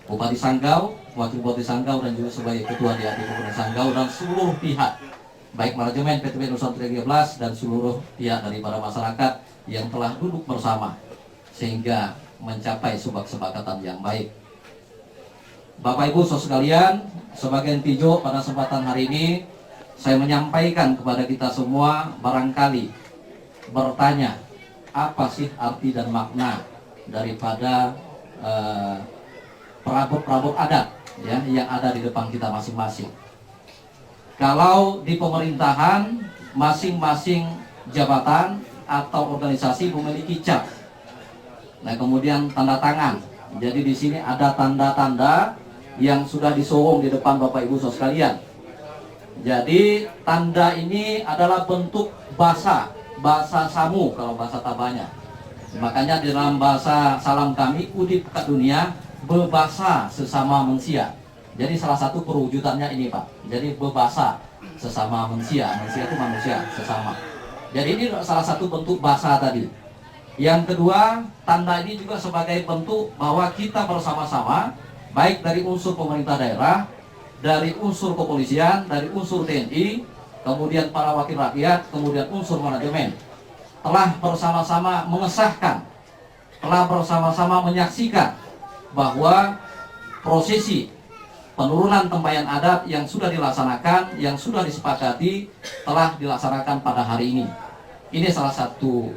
I: Bupati Sanggau, Wakil Bupati Sanggau, dan juga sebagai Ketua DAD Kabupaten Sanggau, dan seluruh pihak, baik manajemen PTP Nusantara 13 dan seluruh pihak daripada masyarakat yang telah duduk bersama sehingga mencapai sebuah kesepakatan yang baik. Bapak Ibu saudara sekalian, sebagai Tijo pada kesempatan hari ini saya menyampaikan kepada kita semua, barangkali bertanya, apa sih arti dan makna daripada perabot-perabot adat ya, yang ada di depan kita masing-masing. Kalau di pemerintahan, masing-masing jabatan atau organisasi memiliki cap. Nah, kemudian tanda tangan. Jadi di sini ada tanda-tanda yang sudah disorong di depan Bapak Ibu saudara sekalian. Jadi tanda ini adalah bentuk bahasa samu kalau bahasa Tabanya. Makanya di dalam bahasa salam kami, udip ke dunia, berbahasa sesama manusia. Jadi salah satu perwujudannya ini Pak. Jadi berbahasa sesama manusia, manusia itu manusia sesama. Jadi ini salah satu bentuk bahasa tadi. Yang kedua, tanda ini juga sebagai bentuk bahwa kita bersama-sama, baik dari unsur pemerintah daerah, dari unsur kepolisian, dari unsur TNI, kemudian para wakil rakyat, kemudian unsur manajemen, telah bersama-sama mengesahkan, telah bersama-sama menyaksikan bahwa prosesi penurunan tempayan adat yang sudah dilaksanakan, yang sudah disepakati, telah dilaksanakan pada hari ini. Ini salah satu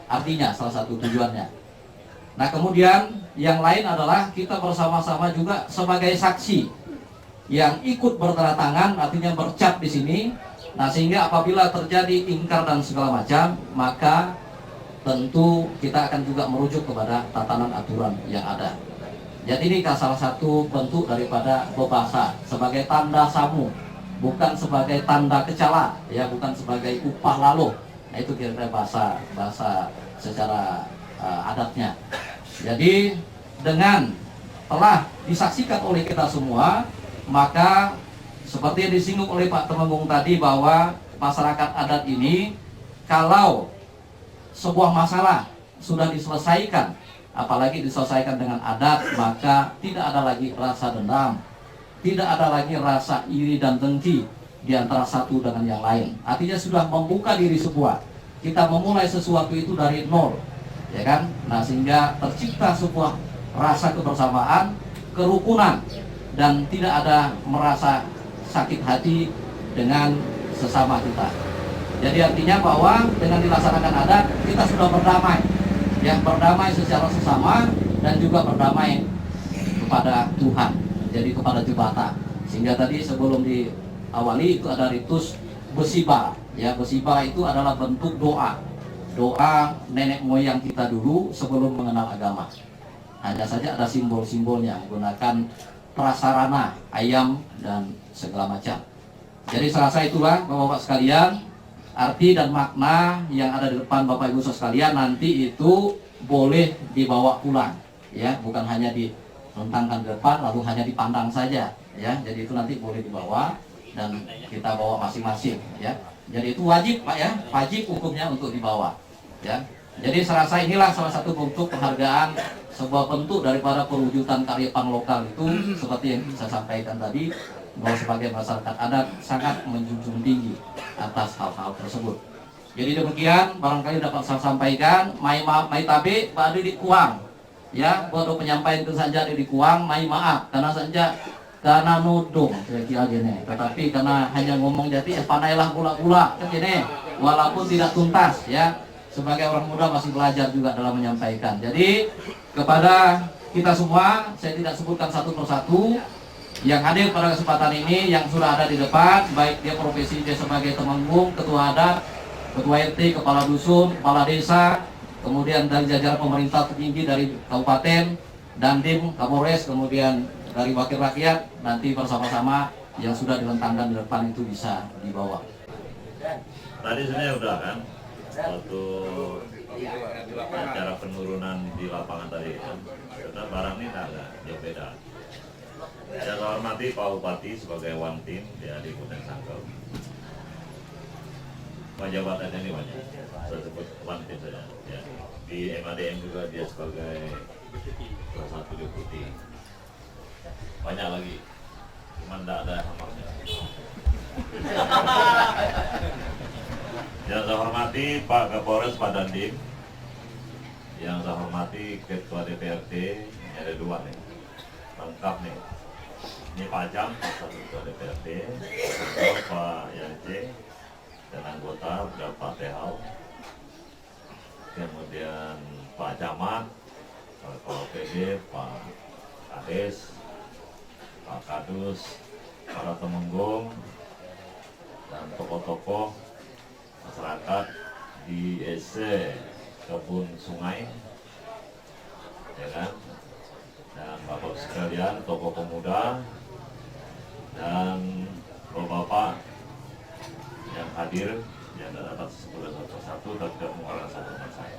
I: artinya, salah satu tujuannya. Nah, kemudian yang lain adalah kita bersama-sama juga sebagai saksi yang ikut bertanda tangan, artinya bercap di sini. Nah, sehingga apabila terjadi ingkar dan segala macam, maka tentu kita akan juga merujuk kepada tatanan aturan yang ada. Jadi ini salah satu bentuk daripada berbahasa sebagai tanda samu, bukan sebagai tanda kecala, ya, bukan sebagai upah lalu. Nah, itu kira-kira bahasa secara adatnya. Jadi dengan telah disaksikan oleh kita semua, maka seperti yang disinggung oleh Pak Temenggung tadi, bahwa masyarakat adat ini kalau sebuah masalah sudah diselesaikan, apalagi diselesaikan dengan adat, maka tidak ada lagi rasa dendam, tidak ada lagi rasa iri dan dengki di antara satu dengan yang lain. Artinya sudah membuka diri sebuah. Kita memulai sesuatu itu dari nol, ya kan? Nah, sehingga tercipta sebuah rasa kebersamaan, kerukunan, dan tidak ada merasa sakit hati dengan sesama kita. Jadi artinya bahwa dengan dilaksanakan adat, kita sudah berdamai, ya, berdamai secara sesama dan juga berdamai kepada Tuhan, jadi kepada Jubata. Sehingga tadi sebelum diawali itu ada ritus besiba, ya, besiba itu adalah bentuk doa nenek moyang kita dulu sebelum mengenal agama. Hanya saja ada simbol-simbolnya, menggunakan prasarana, ayam, dan segala macam. Jadi serasa itulah Bapak-Bapak sekalian, arti dan makna yang ada di depan Bapak Ibu sekalian nanti itu boleh dibawa pulang, ya, bukan hanya direntangkan di depan lalu hanya dipandang saja, ya. Jadi itu nanti boleh dibawa dan kita bawa masing-masing, ya. Jadi itu wajib Pak, ya, wajib hukumnya untuk dibawa, ya. Jadi serasa inilah salah satu bentuk penghargaan, sebuah bentuk daripada perwujudan kearifan lokal itu seperti yang saya sampaikan tadi, bahwa sebagai masyarakat adat sangat menjunjung tinggi atas hal-hal tersebut. Jadi demikian barangkali dapat saya sampaikan. Mai tabe badu di kuang, ya, bodoh penyampaian itu saja di kuang. Mai maaf karena saja karena nudung kira-kira gini. Tetapi karena hanya ngomong jadi panailah gula-gula kan gini, walaupun tidak tuntas ya. Sebagai orang muda masih belajar juga dalam menyampaikan. Jadi kepada kita semua, saya tidak sebutkan satu persatu yang hadir pada kesempatan ini, yang sudah ada di depan, baik dia profesi dia sebagai temenggung, ketua adat, ketua RT, kepala dusun, kepala desa, kemudian dari jajaran pemerintah tertinggi dari kabupaten, Dandim, Kapolres, kemudian dari wakil rakyat, nanti bersama-sama yang sudah dilentangkan di depan itu bisa dibawa.
C: Tadi sebenarnya udah kan, waktu acara penurunan di lapangan tadi kan, kita barang ini agak jauh beda. Saya hormati Pak Bupati sebagai one team dia di Kabupaten Sanggau. Jabatannya ini banyak, saya sebut one team saja. Ya. Di MADM juga dia sebagai salah satu deputi. Banyak lagi, cuma tidak ada nomornya. Yang saya hormati Pak Kapolres, Pak Dandim. Yang saya hormati Ketua DPRD, ada dua nih, lengkap nih. Ini Pak Jam, satu Ketua DPRD, Pak Yace, dan anggota ada Pak Tehau, kemudian Pak Camat, Pak PD, Pak Kades, Pak Kadus, para temenggung, dan tokoh-tokoh masyarakat di EC Kebun Sungai, ya kan? Dan Bapak sekalian, tokoh pemuda dan bapak-bapak yang hadir, yang tidak dapat disebut satu-satu, tapi tidak mengurangi satu teman saya.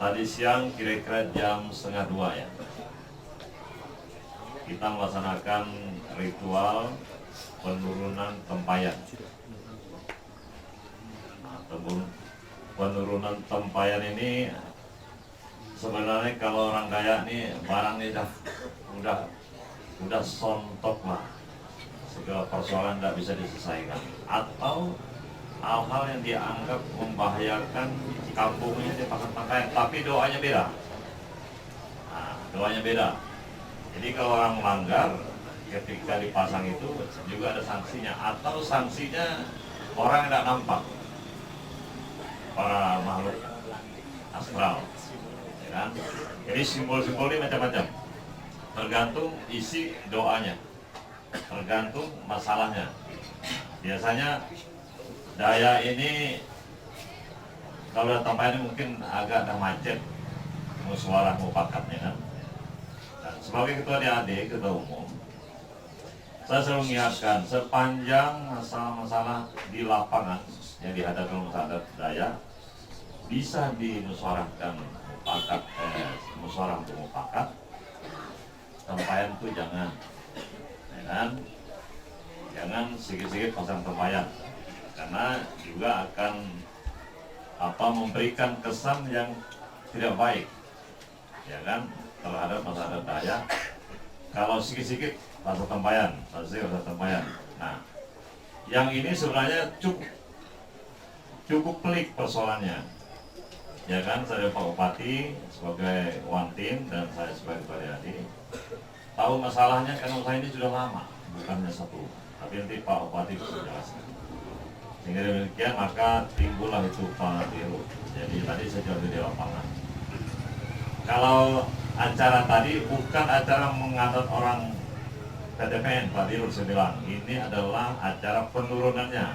C: Tadi siang kira-kira jam 1:30 ya, kita melaksanakan ritual penurunan tempayan. Penurunan tempayan ini sebenarnya kalau orang kaya nih barang ini udah sontok lah, segala persoalan tidak bisa diselesaikan atau hal-hal yang dianggap membahayakan kampungnya dipasang tempayan, tapi doanya beda. Nah, doanya beda. Jadi kalau orang melanggar ketika dipasang itu juga ada sanksinya, atau sanksinya orang yang tidak nampak, para makhluk astral, ya kan? Jadi simbol-simbol ini macam-macam, tergantung isi doanya, tergantung masalahnya. Biasanya daya ini kalau datang ini mungkin agak ada macet, musyawarah mufakatnya kan. Dan sebagai ketua DAD, ketua umum, saya selalu mengingatkan sepanjang masalah-masalah di lapangan yang dihadapi oleh masyarakat Dayak bisa dimusyawarahkan mufakat, musyawarah untuk mufakat, tempayan itu jangan, ya kan? Jangan sikit-sikit pasang tempayan, karena juga akan memberikan kesan yang tidak baik, ya kan, terhadap masyarakat Dayak. Kalau sikit-sikit pasang tempayan, pasang tempayan. Nah, yang ini sebenarnya cukup pelik persoalannya, ya kan? Saya Pak Bupati sebagai one team dan saya sebagai ketua DAD tahu masalahnya, karena usaha ini sudah lama, bukannya satu, tapi nanti Pak Bupati bisa menjelaskan. Sehingga demikian maka timbullah itu Pak Dirut. Jadi tadi saya jawab di lapangan. Kalau acara tadi bukan acara mengangkat orang PTPN, Pak Dirut saya bilang, ini adalah acara penurunannya.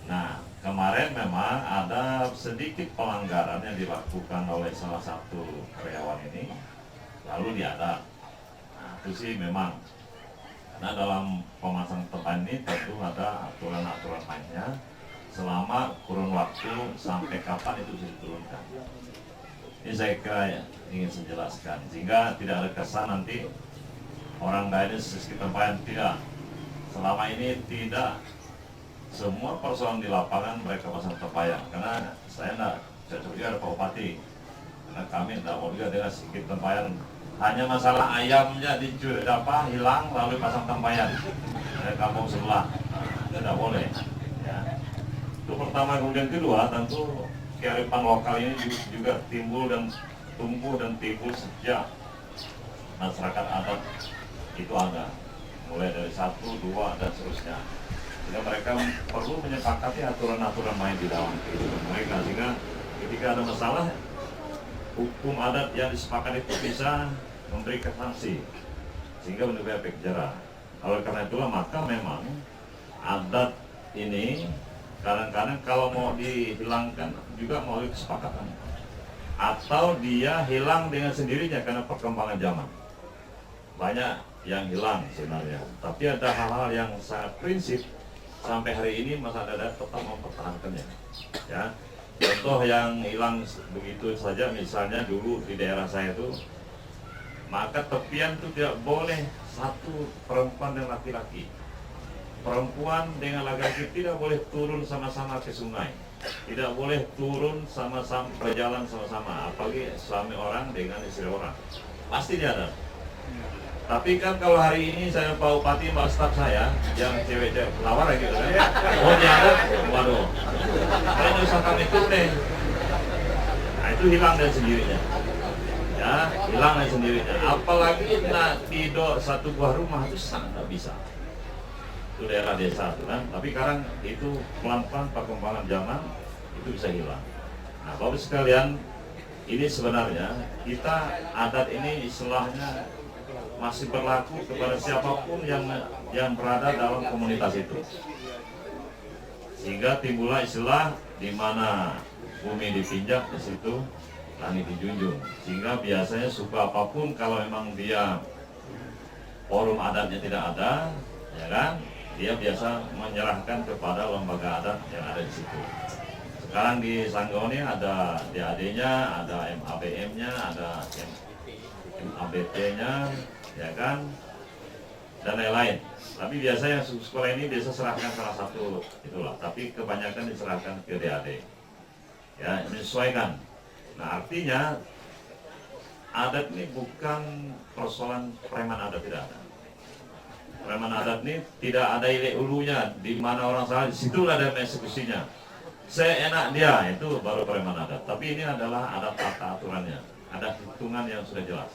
C: Nah, kemarin memang ada sedikit pelanggaran yang dilakukan oleh salah satu karyawan ini, lalu diadat. Nah, itu sih memang, karena dalam pemasang tempayan ini tentu ada aturan-aturan mainnya, selama kurun waktu sampai kapan itu bisa diturunkan. Ini saya kira ya, ingin saya jelaskan, sehingga tidak ada kesan nanti orang lain sisi tempayan. Tidak, selama ini tidak semua persoalan di lapangan mereka pasang tempayan, karena saya tidak cocok juga ada Pak Bupati, karena kami tidak mau juga dengan sedikit tempayan hanya masalah ayamnya dicuri hilang lalu pasang tempayan dari kampung sebelah, tidak boleh ya. Itu pertama. Kemudian kedua, tentu kearifan lokal ini juga timbul dan tumbuh dan timbul sejak masyarakat adat itu ada, mulai dari 1, 2 dan seterusnya. Sehingga mereka perlu menyepakati aturan-aturan main di dalam kehidupan mereka, sehingga ketika ada masalah, hukum adat yang disepakati itu bisa memberikan sanksi sehingga menjadi efek jerah. Oleh karena itulah maka memang adat ini kadang-kadang kalau mau dihilangkan juga melalui kesepakatan atau dia hilang dengan sendirinya karena perkembangan zaman. Banyak yang hilang sebenarnya, tapi ada hal-hal yang sangat prinsip sampai hari ini masyarakat adat tetap mempertahankannya ya. Contoh yang hilang begitu saja, misalnya dulu di daerah saya itu, maka tepian itu tidak boleh satu perempuan dan laki-laki. Perempuan dengan laki-laki tidak boleh turun sama-sama ke sungai, tidak boleh turun sama-sama berjalan sama-sama, apalagi suami orang dengan istri orang, pasti dia ada. Tapi kan kalau hari ini saya Pak Bupati, Mbak staf saya yang cewek-cewek lawar gitu kan, oh dia ada, waduh, saya usahakan itu deh. Nah itu hilang dari sendirinya, ya hilang dari sendirinya. Apalagi nak tidur satu buah rumah itu sangat bisa. Itu daerah desa itu kan, tapi sekarang itu pelan-pelan perkembangan zaman itu bisa hilang. Nah Bapak sekalian, ini sebenarnya kita adat ini istilahnya masih berlaku kepada siapapun yang berada dalam komunitas itu, sehingga timbullah istilah di mana bumi dipinjak, di situ langit dijunjung. Sehingga biasanya suku apapun kalau memang dia forum adatnya tidak ada, ya kan, dia biasa menyerahkan kepada lembaga adat yang ada di situ. Sekarang di Sanggau ini ada DAD-nya, ada MABM-nya, ada MABT-nya, ya kan, dan lain-lain. Tapi biasanya sekolah ini biasa serahkan salah satu itulah, tapi kebanyakan diserahkan ke DAD, ya menyesuaikan. Nah artinya adat ini bukan persoalan preman adat, tidak ada. Preman adat ini tidak ada ile ulunya, di mana orang salah disitulah ada eksekusinya. Saya enak dia, itu baru preman adat. Tapi ini adalah adat tata aturannya, ada hitungan yang sudah jelas.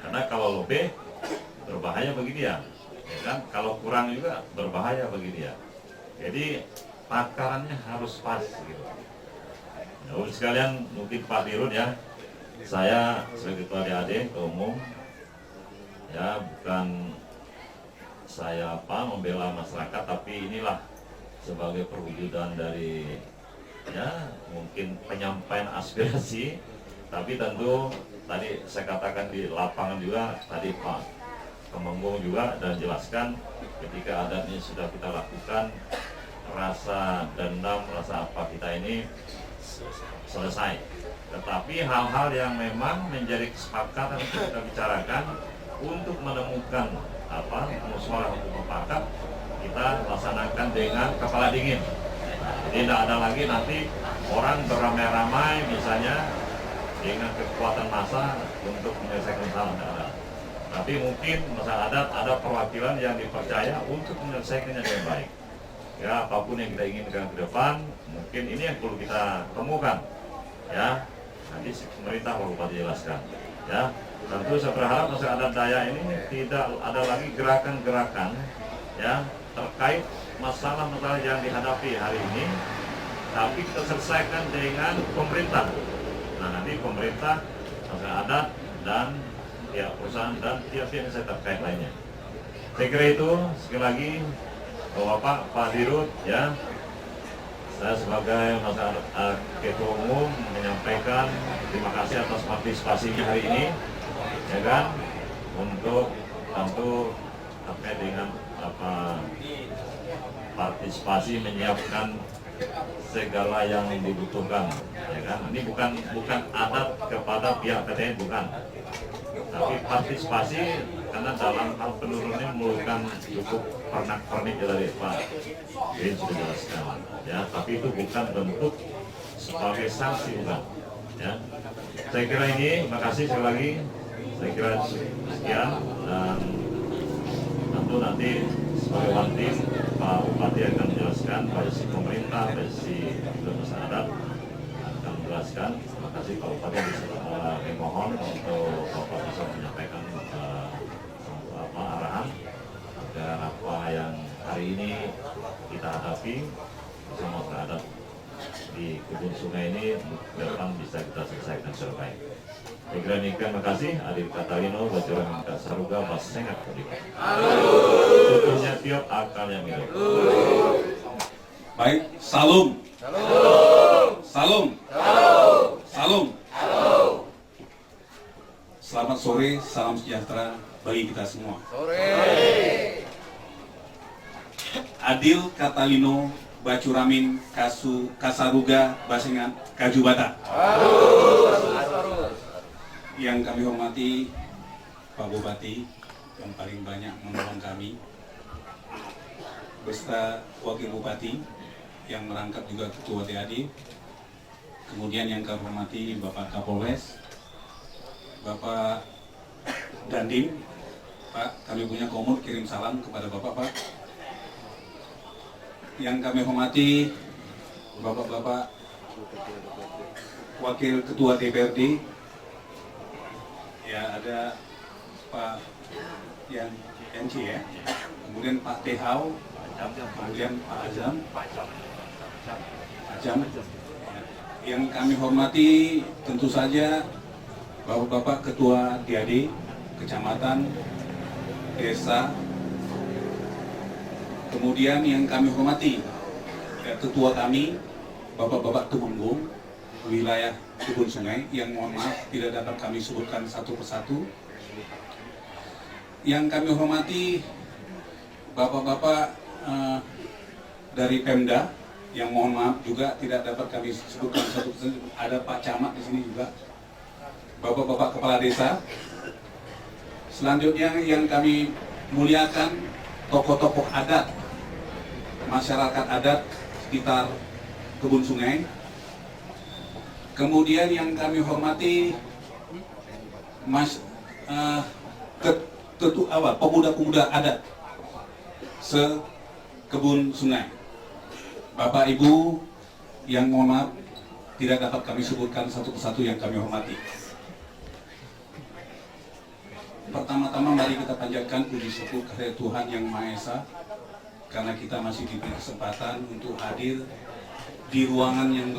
C: Karena kalau lebih berbahaya bagi dia, ya kan? Kalau kurang juga berbahaya bagi dia. Jadi takarannya harus pas gitu. Ya, sekalian mungkin Pak Dirut ya, saya sebagai ketua DAD ke umum, ya bukan saya membela masyarakat, tapi inilah sebagai perwujudan dari ya mungkin penyampaian aspirasi, tapi tentu tadi saya katakan di lapangan juga, tadi Pak Kemenggung juga dan jelaskan ketika adat ini sudah kita lakukan, rasa dendam, rasa apa kita ini selesai. Tetapi hal-hal yang memang menjadi kesepakatan kita bicarakan untuk menemukan musyawarah hukum mufakat, kita laksanakan dengan kepala dingin. Jadi tidak ada lagi nanti orang beramai-ramai misalnya dengan kekuatan massa untuk menyelesaikan masalah. Tapi mungkin masalah adat ada perwakilan yang dipercaya untuk menyelesaikannya dengan baik. Ya apapun yang kita inginkan ke depan, mungkin ini yang perlu kita temukan. Ya nanti pemerintah Pak Bupati jelaskan. Ya tentu saya berharap masalah adat Dayak ini tidak ada lagi gerakan-gerakan ya terkait masalah-masalah yang dihadapi hari ini, tapi kita selesaikan dengan pemerintah. Nah nanti pemerintah, masyarakat adat dan pihak perusahaan dan pihak-pihak yang saya terkait lainnya. Saya kira itu sekali lagi Pak Dirut ya, saya sebagai masyarakat ketua umum menyampaikan terima kasih atas partisipasinya hari ini, ya kan, untuk tentu terkait dengan partisipasi menyiapkan segala yang dibutuhkan, ya kan. Ini bukan adat kepada pihak PTN, bukan, tapi partisipasi karena dalam hal penurunannya memerlukan cukup pernak-pernik dari Pak Din sudah jelaskan, ya. Tapi itu bukan bentuk sebagai sanksi, bukan. Ya, saya kira ini. Terima kasih sekali lagi. Saya kira sekian, dan tentu nanti sebagai one team Pak Bupati akan menjelaskan, dari pemerintah, dari masyarakat adat akan menjelaskan. Terima kasih Pak Bupati mohon untuk Bapak bisa menyampaikan arahan agar apa yang hari ini kita hadapi bersama masyarakat adat di Kebun Sungai ini ke depan bisa kita selesaikan secara baik. Saya kira terima kasih. Adil Katalino, Bacoramin Kak Saruga, Basengat Kodika. Tutunya tiap akalnya milik.
J: Baik, salam. Salam. Salam. Selamat sore, salam sejahtera bagi kita semua. Adil Katalino, Bacuramin, Kasaruga, Basengat, Kajubata. Yang kami hormati Pak Bupati yang paling banyak menolong kami, beserta Wakil Bupati yang merangkap juga Ketua DAD, kemudian yang kami hormati Bapak Kapolres, Bapak Dandim, Pak, kami punya komut, kirim salam kepada Bapak, Pak. Yang kami hormati Bapak-Bapak Wakil Ketua DPRD, ya ada Pak Yanci ya, kemudian Pak Tehau, kemudian Pak Azam. Yang kami hormati tentu saja Bapak-Bapak Ketua DAD, Kecamatan, Desa, kemudian yang kami hormati ya, Ketua kami, Bapak-Bapak Temenggung, wilayah Kebun Sungai, yang mohon maaf tidak dapat kami sebutkan satu persatu. Yang kami hormati Bapak-Bapak dari Pemda, yang mohon maaf juga tidak dapat kami sebutkan satu persatu. Ada Pak Camat di sini juga, Bapak-Bapak Kepala Desa. Selanjutnya yang kami muliakan tokoh-tokoh adat, masyarakat adat sekitar Kebun Sungai. Kemudian yang kami hormati pemuda-pemuda adat se-Kebun Sungai. Bapak Ibu yang mohon maaf tidak dapat kami sebutkan satu persatu yang kami hormati. Pertama-tama mari kita panjatkan puji syukur kepada Tuhan Yang Maha Esa, karena kita masih diberi kesempatan untuk hadir di ruangan yang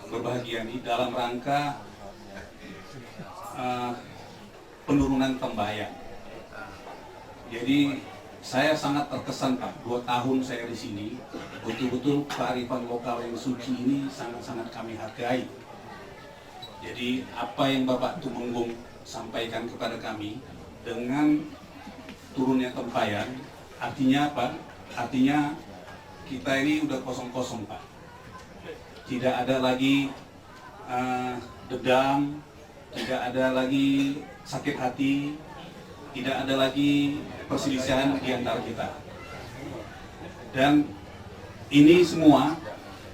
J: berbahagia ini dalam rangka penurunan tembayan. Jadi saya sangat terkesan Pak, 2 tahun saya di sini, betul-betul kearifan lokal yang suci ini sangat-sangat kami hargai. Jadi apa yang Bapak Tumenggung sampaikan kepada kami dengan turunnya tempayan, artinya apa? Artinya kita ini udah kosong-kosong Pak. Tidak ada lagi dendam, tidak ada lagi sakit hati, tidak ada lagi perselisihan di antara kita. Dan ini semua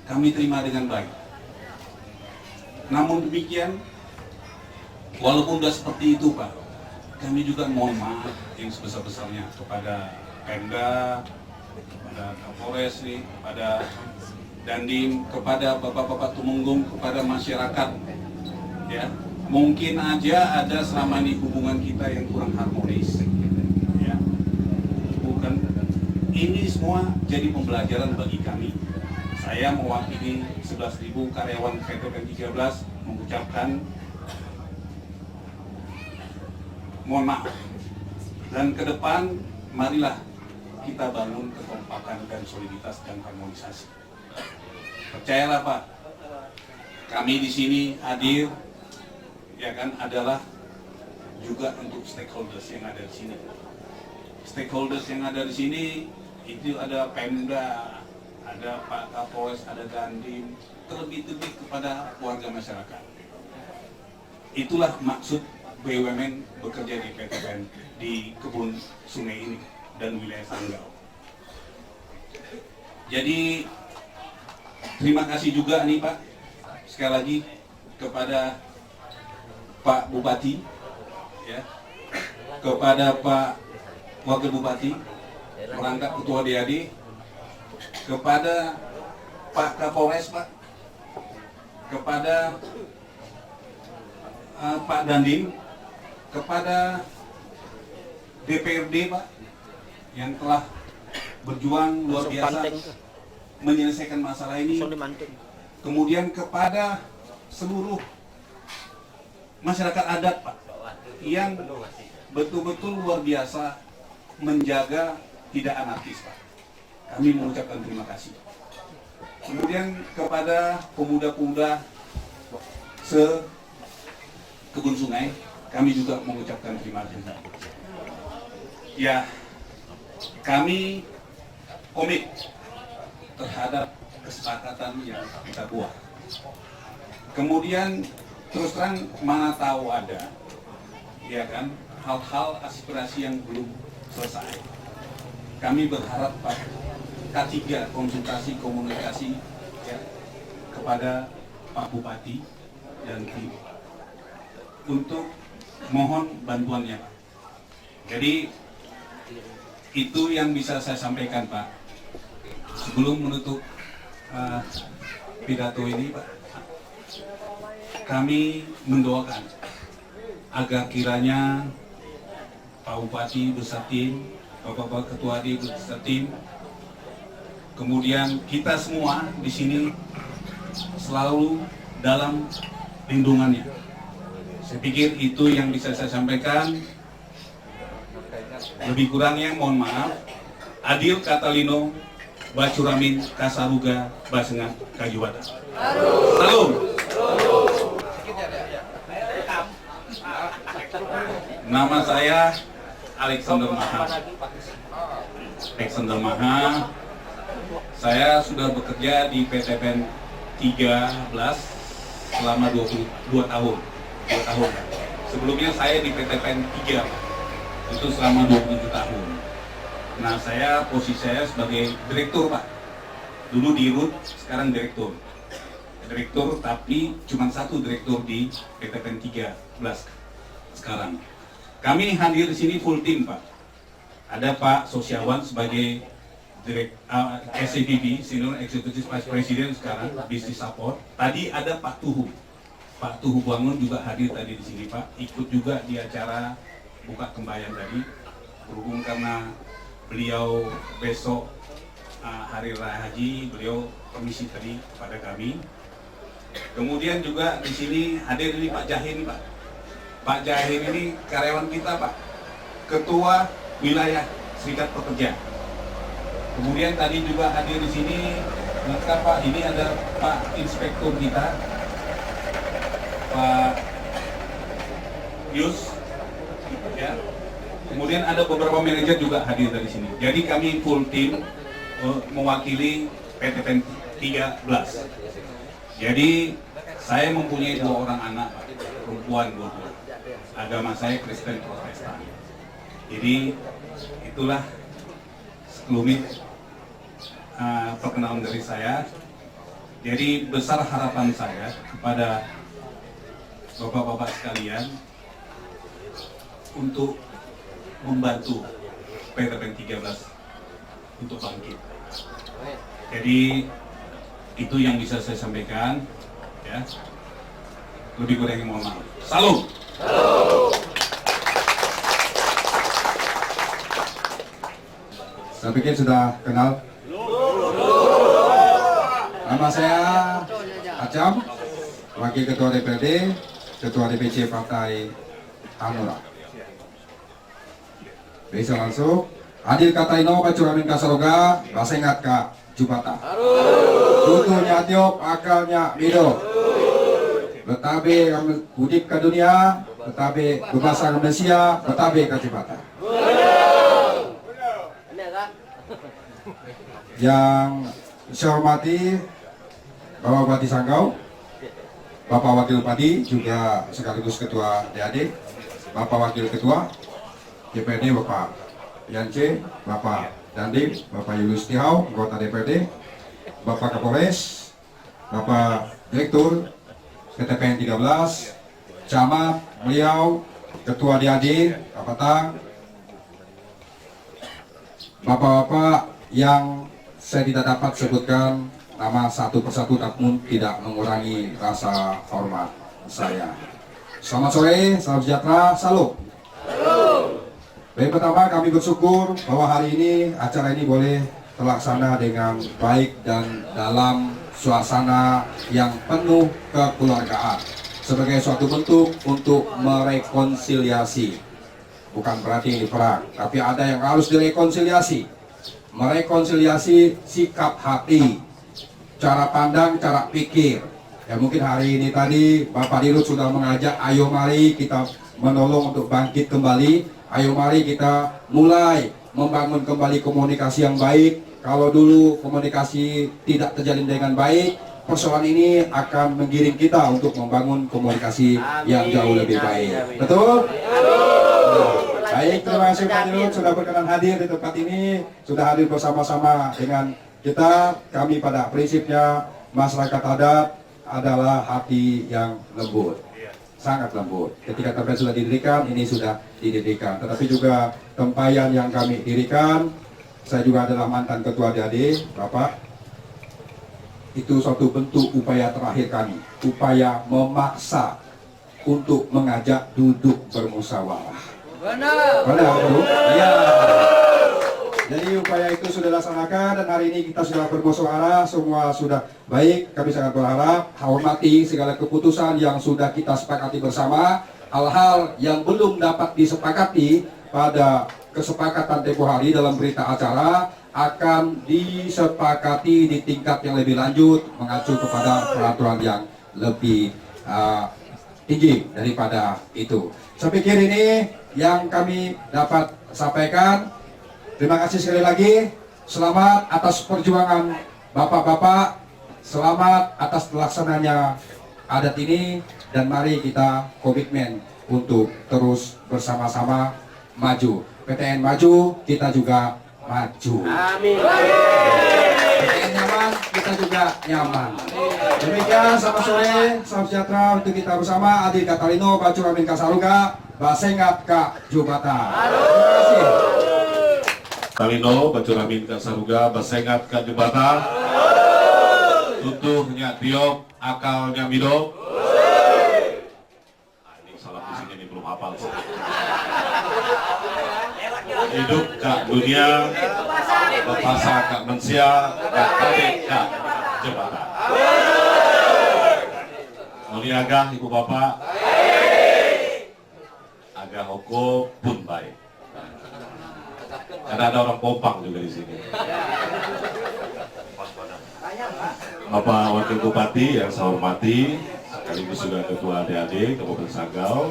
J: kami terima dengan baik. Namun demikian, walaupun sudah seperti itu Pak, kami juga mohon maaf yang sebesar-besarnya kepada Pemda, kepada Kapolres, kepada Dandim, kepada Bapak-Bapak Tumenggung, kepada masyarakat. Ya, mungkin aja ada selama ini hubungan kita yang kurang harmonis. Ya, bukan. Ini semua jadi pembelajaran bagi kami. Saya mewakili 11.000 karyawan PTPN 13 mengucapkan mohon maaf. Dan ke depan marilah kita bangun kekompakan dan soliditas dan harmonisasi. Percayalah Pak, kami di sini hadir, ya kan, adalah juga untuk stakeholders yang ada di sini. Stakeholders yang ada di sini itu ada Pemda, ada Pak Kapolres, ada Dandim, terlebih-lebih kepada warga masyarakat. Itulah maksud BUMN bekerja di PTPN di Kebun Sungai ini dan wilayah Sanggau. Jadi terima kasih juga nih Pak, sekali lagi kepada Pak Bupati ya, kepada Pak Wakil Bupati, perangkat Ketua DAD, kepada Pak Kapolres, Pak, kepada Pak Dandim, kepada DPRD, Pak, yang telah berjuang luar biasa menyelesaikan masalah ini. Kemudian kepada seluruh masyarakat adat, Pak, yang betul-betul luar biasa menjaga tidak anarkis, Pak. Kami mengucapkan terima kasih. Kemudian kepada pemuda-pemuda Kebun Sungai, kami juga mengucapkan terima kasih. Ya, kami komit terhadap kesepakatan yang kita buat. Kemudian terus terang mana tahu ada, ya kan, hal-hal aspirasi yang belum selesai. Kami berharap Pak K3 konsultasi komunikasi ya, kepada Pak Bupati dan tim untuk mohon bantuannya, Pak. Jadi itu yang bisa saya sampaikan, Pak. Sebelum menutup pidato ini, Pak, kami mendoakan agar kiranya Pak Bupati beserta tim, Bapak Ketua D beserta tim, kemudian kita semua di sini selalu dalam lindungannya. Saya pikir itu yang bisa saya sampaikan. Lebih kurangnya mohon maaf. Adil Katalino, Bacuramin, Kasaruga, Basengat, Kajuwata. Salam. Nama saya Alexander Maha. Saya sudah bekerja di PTPN 13 selama 22 tahun. 2 tahun. Sebelumnya saya di PTPN 3 itu selama 27 tahun. Nah, posisi saya sebagai direktur, Pak. Dulu di RUT, sekarang direktur. Direktur, tapi cuma satu direktur di PTPN 13 sekarang. Kami hadir di sini full tim, Pak. Ada Pak Sosiawan sebagai SCVP, Senior Executive Vice President sekarang, Business Support. Tadi ada Pak Tuhu. Pak Tuhu Bangun juga hadir tadi di sini, Pak. Ikut juga di acara buka kembayan tadi. Berhubung karena beliau besok Hari Raya Haji, beliau permisi tadi kepada kami. Kemudian juga di sini hadir ini Pak Jahin, Pak. Pak Jahin ini karyawan kita, Pak. Ketua Wilayah Serikat Pekerja. Kemudian tadi juga hadir di sini lengkap, Pak. Ini ada Pak Inspektur kita, Pak Yus, ya. Kemudian ada beberapa manajer juga hadir dari sini. Jadi kami full tim mewakili PTPN 13. Jadi saya mempunyai 2 orang anak, Pak. Perempuan 2. Agama saya Kristen Protestan. Jadi itulah sekelumit perkenalan dari saya. Jadi besar harapan saya kepada Bapak-bapak sekalian untuk membantu PTPN 13 untuk bangkit. Jadi itu yang bisa saya sampaikan, ya. Lebih kurang mohon maaf. Salam.
K: Saya pikir sudah kenal. Nama saya Acam, Wakil Ketua DPRD, Ketua DPC Partai Hanura. Bisa langsung. Adil Kataino, Bacuramin Kasaroga, Basengat Kak Jubata. Tutunya Tiop, akalnya Mido. Betabe Budik ke dunia, betabe Bebasa Malaysia, betabe ke Jubata. Yang saya hormati Bapak Bupati Sanggau, Bapak Wakil Bupati juga sekaligus Ketua DAD, Bapak Wakil Ketua DPRD Bapak Yance, Bapak Dandim, Bapak Yulus Tihau, anggota DPRD, Bapak Kapolres, Bapak Direktur PTPN 13, Camat, beliau, Ketua DAD, Pak Patang, Bapak-bapak yang saya tidak dapat sebutkan nama satu persatu, namun tidak mengurangi rasa hormat saya. Selamat sore, salam sejahtera, salam. Baik, pertama kami bersyukur bahwa hari ini acara ini boleh terlaksana dengan baik dan dalam suasana yang penuh kekeluargaan sebagai suatu bentuk untuk merekonsiliasi. Bukan berarti ini perang, tapi ada yang harus direkonsiliasi. Merekonsiliasi sikap hati, cara pandang, cara pikir. Ya mungkin hari ini tadi Bapak Dirut sudah mengajak, ayo mari kita menolong untuk bangkit kembali. Ayo mari kita mulai membangun kembali komunikasi yang baik. Kalau dulu komunikasi tidak terjalin dengan baik, persoalan ini akan menggiring kita untuk membangun komunikasi yang jauh lebih baik. Betul? Baik, terima kasih Pak Dirut sudah berkenan hadir di tempat ini, sudah hadir bersama-sama dengan kita. Kami pada prinsipnya masyarakat adat adalah hati yang lembut, sangat lembut. Ketika tempat sudah didirikan, ini sudah didirikan. Tetapi juga tempayan yang kami dirikan, saya juga adalah mantan ketua DAD, Bapak. Itu suatu bentuk upaya terakhir kami, upaya memaksa untuk mengajak duduk bermusyawarah. Benar. Benar, Bro. Iya. Jadi upaya itu sudah dilaksanakan dan hari ini kita sudah bermusyawarah, semua sudah baik. Kami sangat berharap hormati segala keputusan yang sudah kita sepakati bersama. Hal-hal yang belum dapat disepakati pada kesepakatan tempoh hari dalam berita acara akan disepakati di tingkat yang lebih lanjut, mengacu kepada peraturan yang lebih tinggi daripada itu. Saya pikir ini yang kami dapat sampaikan. Terima kasih sekali lagi. Selamat atas perjuangan Bapak-bapak. Selamat atas pelaksananya adat ini. Dan mari kita komitmen untuk terus bersama-sama maju. PTN maju, kita juga maju. Amin. PTN nyaman, kita juga nyaman. Demikian, selamat sore, salam sejahtera untuk kita bersama. Adi Katalino, Bacur Amin Kasaruga, Basengat Kak Jubata. Terima kasih.
C: Talino, Bacur Amin Kasaruga, Basengat Kak Jubata. Tutuhnya Tiop, akalnya Mido. Ini salah pusinya ini belum hafal sih. Hidup Kak Dunia, Bepasa Kak Mensia, Kak Tade Kak Jebata. Moniaga Ibu Bapak, agak hoko pun baik. Karena ada orang Popang juga di sini. Bapak Wakil Bupati yang saya hormati, sekaligus juga Ketua DAD Kabupaten Sanggau,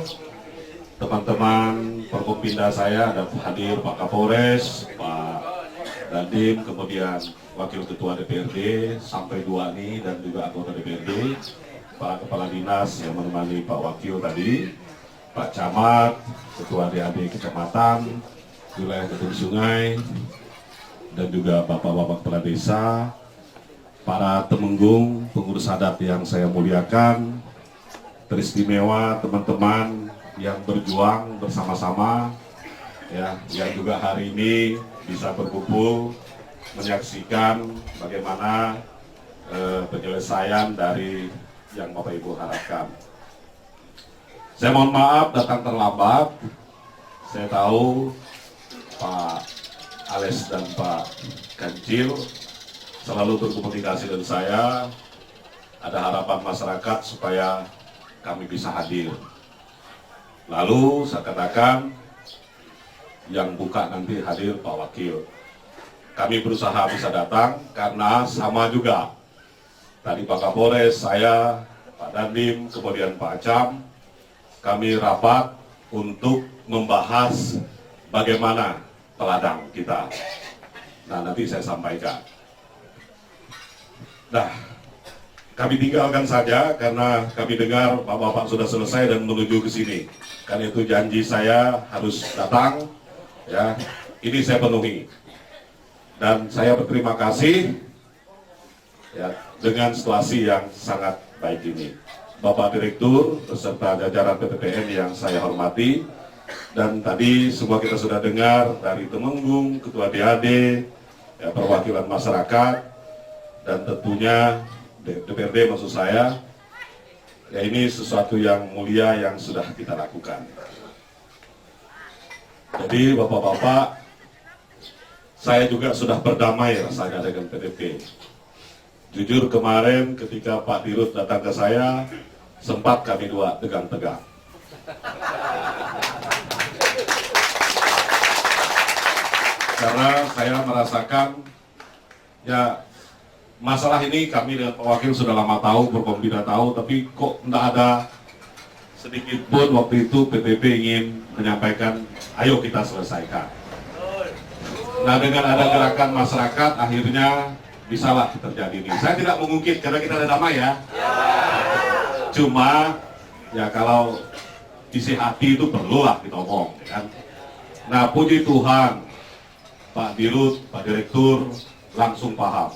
C: teman-teman Forkopimda saya ada hadir Pak Kapolres, Pak Dandim, kemudian Wakil Ketua DPRD, sampai 2 nih dan juga anggota DPRD, para kepala dinas yang menemani Pak Wakil tadi, Pak Camat, Ketua DAD Kecamatan, wilayah Ketum Sungai, dan juga Bapak-bapak kepala desa, para temenggung, pengurus adat yang saya muliakan, teristimewa teman-teman yang berjuang bersama-sama, ya, yang juga hari ini bisa berkumpul menyaksikan bagaimana penyelesaian dari yang Bapak Ibu harapkan. Saya mohon maaf datang terlambat. Saya tahu Pak Ales dan Pak Kancil selalu berkomunikasi dengan saya. Ada harapan masyarakat supaya kami bisa hadir. Lalu saya katakan yang buka nanti hadir Pak Wakil. Kami berusaha bisa datang karena sama juga. Tadi Pak Kapolres, saya, Pak Dandim, kemudian Pak Acam, kami rapat untuk membahas bagaimana teladang kita. Nah, nanti saya sampaikan. Nah, kami tinggalkan saja karena kami dengar Bapak-bapak sudah selesai dan menuju ke sini. Karena itu janji saya harus datang, ya. Ini saya penuhi. Dan saya berterima kasih, ya, dengan situasi yang sangat baik ini.
L: Bapak Direktur beserta jajaran PTPN yang saya hormati, dan tadi semua kita sudah dengar dari Temenggung, Ketua DAD, ya, perwakilan masyarakat, dan tentunya DPRD maksud saya. Ya, ini sesuatu yang mulia yang sudah kita lakukan. Jadi Bapak-Bapak, saya juga sudah berdamai rasanya dengan PDP. Jujur kemarin ketika Pak Dirut datang ke saya, sempat kami dua tegang-tegang. Karena saya merasakan, ya masalah ini kami dengan Pak Wakil sudah lama tahu, Forkompinda tahu, tapi kok tidak ada sedikit pun waktu itu PTP ingin menyampaikan, ayo kita selesaikan. Nah, dengan ada gerakan masyarakat, akhirnya bisalah terjadi ini. Saya tidak mengungkit karena kita ada damai ya. Cuma ya kalau isi hati itu perlulah kita omong, ya kan. Nah, puji Tuhan, Pak Dirut, Pak Direktur langsung paham.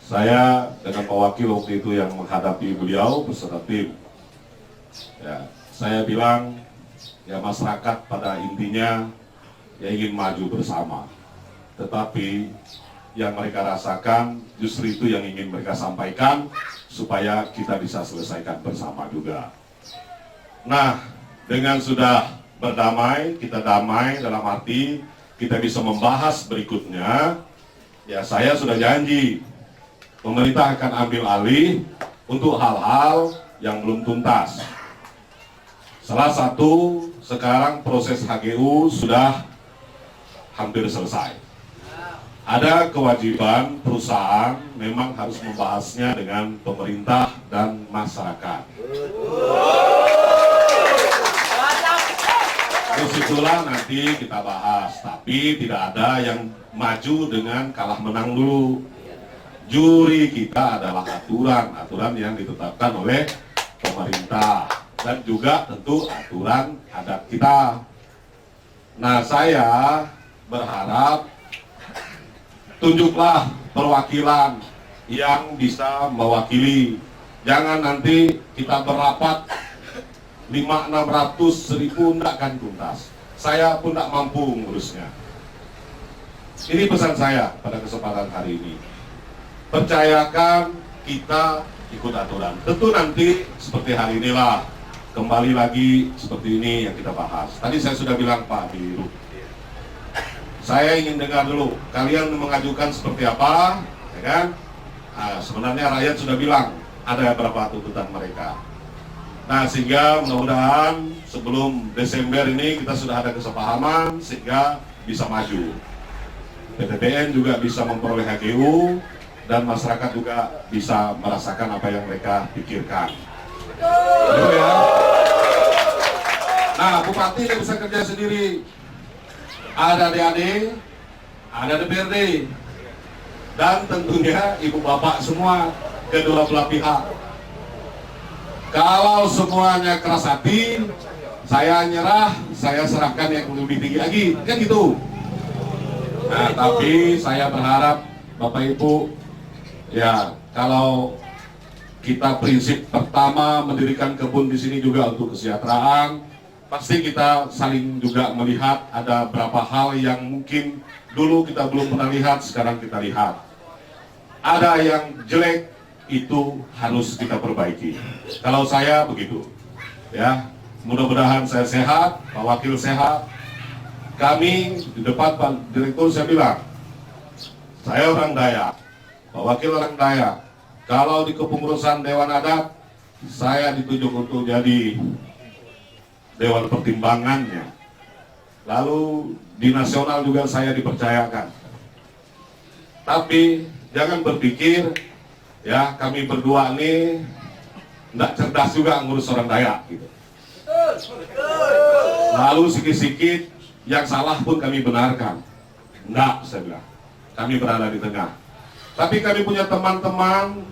L: Saya dengan Pak Wakil waktu itu yang menghadapi beliau beserta tim. Ya, saya bilang ya masyarakat pada intinya ya ingin maju bersama. Tetapi yang mereka rasakan justru itu yang ingin mereka sampaikan supaya kita bisa selesaikan bersama juga. Nah, dengan sudah berdamai, kita damai dalam arti kita bisa membahas berikutnya. Ya, saya sudah janji pemerintah akan ambil alih untuk hal-hal yang belum tuntas. Salah satu sekarang proses HGU sudah hampir selesai. Ada kewajiban perusahaan memang harus membahasnya dengan pemerintah dan masyarakat. Disitulah nanti kita bahas, tapi tidak ada yang maju dengan kalah menang dulu. Juri kita adalah aturan yang ditetapkan oleh pemerintah dan juga tentu aturan adat kita. Nah, saya berharap tunjuklah perwakilan yang bisa mewakili. Jangan nanti kita berapat 500-600 ribu tidak akan tuntas. Saya pun tidak mampu mengurusnya. Ini pesan saya pada kesempatan hari ini. Percayakan kita ikut aturan. Tentu nanti seperti hari inilah kembali lagi seperti ini yang kita bahas. Tadi saya sudah bilang Pak Dirut, saya ingin dengar dulu kalian mengajukan seperti apa, ya kan? Nah, sebenarnya rakyat sudah bilang ada berapa tuntutan mereka. Nah, sehingga mudah-mudahan sebelum Desember ini kita sudah ada kesepahaman sehingga bisa maju. PTPN juga bisa memperoleh HGU dan masyarakat juga bisa merasakan apa yang mereka pikirkan. Gitu ya. Nah, Bupati tidak bisa kerja sendiri. Ada DAD, ada DPRD, dan tentunya Ibu Bapak semua, kedua belah pihak. Kalau semuanya keras hati, saya nyerah, saya serahkan yang lebih tinggi lagi, kan gitu. Nah, tapi saya berharap Bapak Ibu, ya kalau kita prinsip pertama mendirikan kebun di sini juga untuk kesejahteraan, pasti kita saling juga melihat ada beberapa hal yang mungkin dulu kita belum pernah lihat, sekarang kita lihat. Ada yang jelek, itu harus kita perbaiki. Kalau saya begitu, ya mudah-mudahan saya sehat, Pak Wakil sehat. Kami di depan Pak Direktur saya bilang, saya orang Dayak, Pak Wakil orang Dayak. Kalau di kepengurusan Dewan Adat, saya ditunjuk untuk jadi Dewan Pertimbangannya. Lalu di nasional juga saya dipercayakan. Tapi jangan berpikir ya kami berdua ini tidak cerdas juga ngurus orang Dayak gitu. Lalu sikit-sikit yang salah pun kami benarkan. Enggak, saya bilang. Kami berada di tengah. Tapi kami punya teman-teman,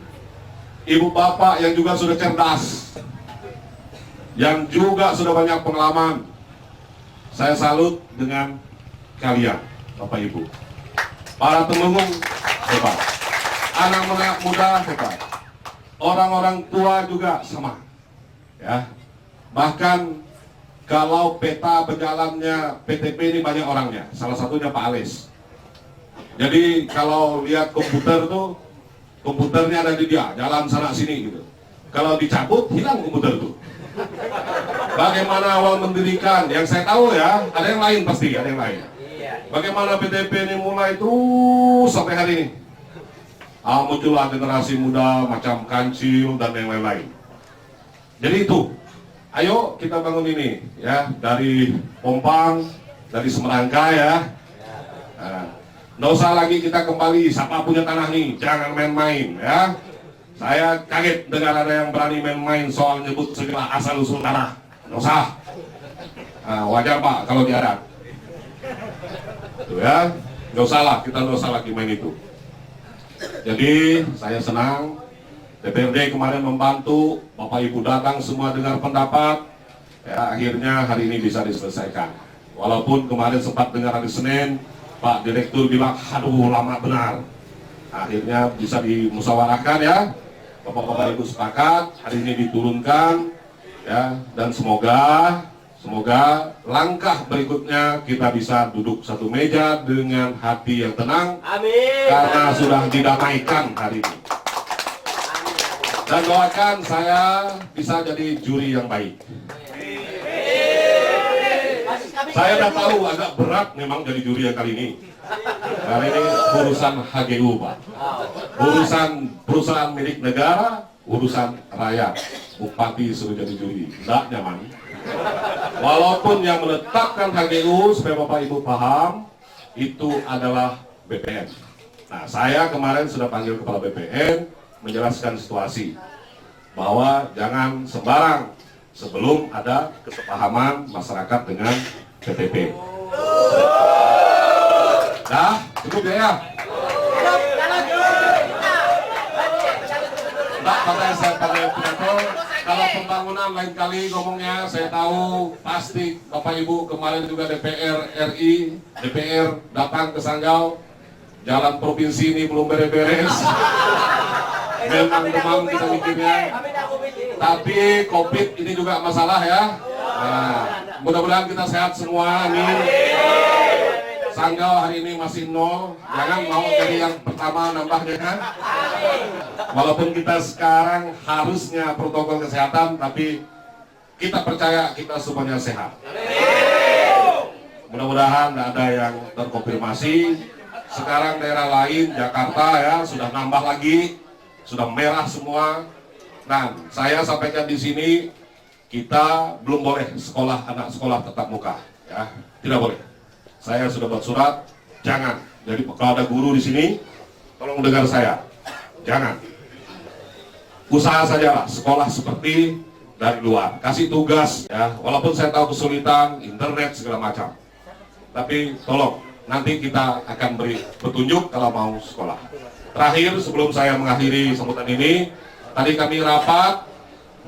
L: ibu bapak yang juga sudah cerdas, yang juga sudah banyak pengalaman. Saya salut dengan kalian, Bapak Ibu. Para Temenggung hebat, anak-anak muda hebat. orang-orang tua juga sama. Ya. Bahkan kalau peta berjalannya PTP ini banyak orangnya, salah satunya Pak Ales. Jadi kalau lihat komputer tuh, komputernya ada di dia, jalan sana sini gitu. Kalau dicabut, hilang komputer tuh. Bagaimana awal mendirikan? Yang saya tahu ya, ada yang lain pasti, ada yang lain. Bagaimana PTP ini mulai terus sampai hari ini. Muncullah generasi muda macam Kancil dan yang lain-lain. Jadi itu, ayo kita bangun ini ya, dari Pompang, dari Semerangka ya. Nggak usah lagi kita kembali, siapa punya tanah nih, jangan main-main ya. Saya kaget dengar ada yang berani main-main soal nyebut segala asal usul tanah. Nggak usah. Wajar Pak kalau diadat. Tuh ya, nggak usah lah, kita nggak usah lagi main itu. Jadi saya senang DPRD kemarin membantu, Bapak Ibu datang semua dengar pendapat. Ya, akhirnya hari ini bisa diselesaikan. Walaupun kemarin sempat dengar hari Senin, Pak Direktur bilang, aduh lama benar. Akhirnya bisa dimusyawarahkan ya. Bapak-bapak Ibu sepakat, hari ini diturunkan ya, dan semoga langkah berikutnya kita bisa duduk satu meja dengan hati yang tenang. Amin. Karena sudah didamaikan hari ini. Dan doakan saya bisa jadi juri yang baik. Saya udah tahu agak berat memang jadi juri yang kali ini. Karena ini urusan HGU Pak. Urusan perusahaan milik negara, urusan rakyat. Bupati suruh jadi juri, tidak nyaman. Walaupun yang menetapkan HGU, supaya Bapak Ibu paham, itu adalah BPN. Nah, saya kemarin sudah panggil Kepala BPN, menjelaskan situasi. Bahwa jangan sembarang sebelum ada kesepahaman masyarakat dengan PTP. Nah, cukup ya? Enggak, katanya saya pakai pidato. Kalau pembangunan lain kali ngomongnya, saya tahu pasti Bapak Ibu kemarin juga DPR RI, DPR datang ke Sanggau. Jalan provinsi ini belum beres-beres. Memang demam kita mikirnya. Tapi COVID ini juga masalah ya. Nah, mudah-mudahan kita sehat semua, amin. Sanggau hari ini masih 0, jangan mau jadi yang pertama nambahnya kan. Walaupun kita sekarang harusnya protokol kesehatan, tapi kita percaya kita semuanya sehat. Mudah-mudahan tidak ada yang terkonfirmasi. Sekarang daerah lain, Jakarta ya, sudah nambah lagi, sudah merah semua. Nah, saya sampaikan di sini, kita belum boleh sekolah, anak sekolah tetap muka, ya, tidak boleh. Saya sudah buat surat, jangan. Jadi kalau ada guru di sini, tolong dengar saya, jangan. Usaha saja sekolah seperti dari luar, kasih tugas, ya. Walaupun saya tahu kesulitan, internet segala macam, tapi tolong nanti kita akan beri petunjuk kalau mau sekolah. Terakhir, sebelum saya mengakhiri sambutan ini, tadi kami rapat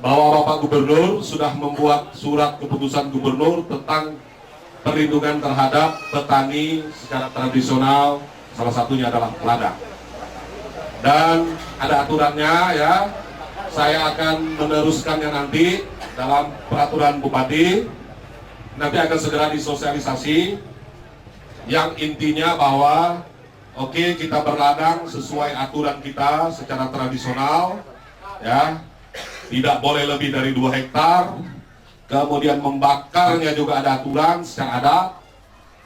L: bahwa Bapak Gubernur sudah membuat surat keputusan Gubernur tentang perlindungan terhadap petani secara tradisional, salah satunya adalah ladang. Dan ada aturannya ya, saya akan meneruskannya nanti dalam peraturan Bupati, nanti akan segera disosialisasi, yang intinya bahwa oke, kita berladang sesuai aturan kita secara tradisional, ya, tidak boleh lebih dari 2 hektar. Kemudian membakarnya juga ada aturan secara adat,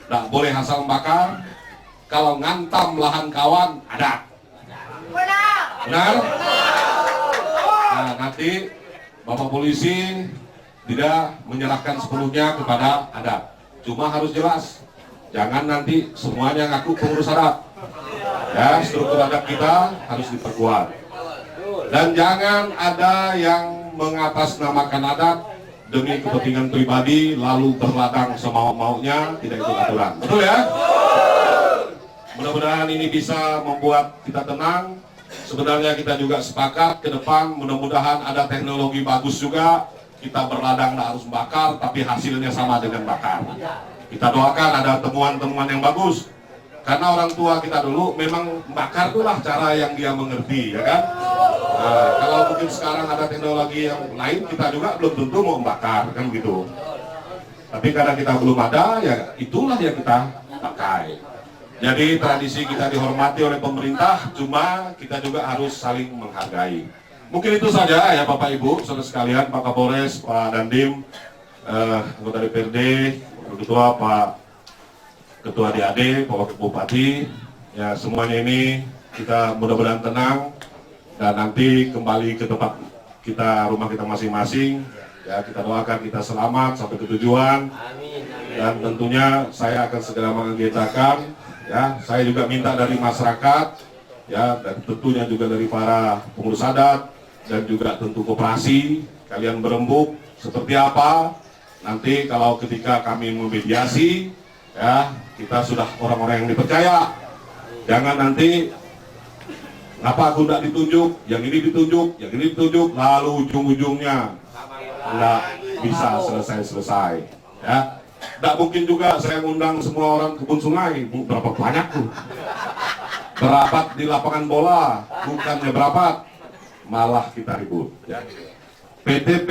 L: tidak boleh asal membakar. Kalau ngantam lahan kawan ada. Benar? Nah, nanti Bapak Polisi tidak menyerahkan sepenuhnya kepada adat. Cuma harus jelas, jangan nanti semuanya ngaku pengurus adat. Ya, struktur adat kita harus diperkuat. Dan jangan ada yang mengatasnamakan adat demi kepentingan pribadi lalu berladang semau-maunya, tidak itu aturan. Betul ya? Mudah-mudahan ini bisa membuat kita tenang. Sebenarnya kita juga sepakat ke depan, mudah-mudahan ada teknologi bagus juga. Kita berladang tidak harus membakar, tapi hasilnya sama dengan bakar. Kita doakan ada temuan-temuan yang bagus. Karena orang tua kita dulu memang membakar itulah cara yang dia mengerti, ya kan? Nah, kalau mungkin sekarang ada teknologi yang lain, kita juga belum tentu mau membakar, kan gitu. Tapi karena kita belum ada, ya itulah yang kita pakai. Jadi tradisi kita dihormati oleh pemerintah, cuma kita juga harus saling menghargai. Mungkin itu saja ya Bapak Ibu, saudara sekalian, Pak Kapolres, Pak Dandim, anggota DPRD, Ketua, Pak Ketua DAD, Pak Wakil Bupati, ya semuanya ini kita mudah-mudahan tenang dan nanti kembali ke tempat kita, rumah kita masing-masing. Ya, kita doakan kita selamat sampai ke tujuan. Dan tentunya saya akan segera mengagendakan. Ya, saya juga minta dari masyarakat, ya, dan tentunya juga dari para pengurus adat dan juga tentu koperasi, kalian berembuk seperti apa. Nanti kalau ketika kami memediasi, ya, kita sudah orang-orang yang dipercaya. Jangan nanti kenapa aku tidak ditunjuk, yang ini ditunjuk, lalu ujung-ujungnya nggak bisa selesai. Ya. Tidak mungkin juga saya ngundang semua orang Kebun Sungai, berapa banyak tuh. Berapat di lapangan bola, bukannya berapat, malah kita ribut. Ya. PTP,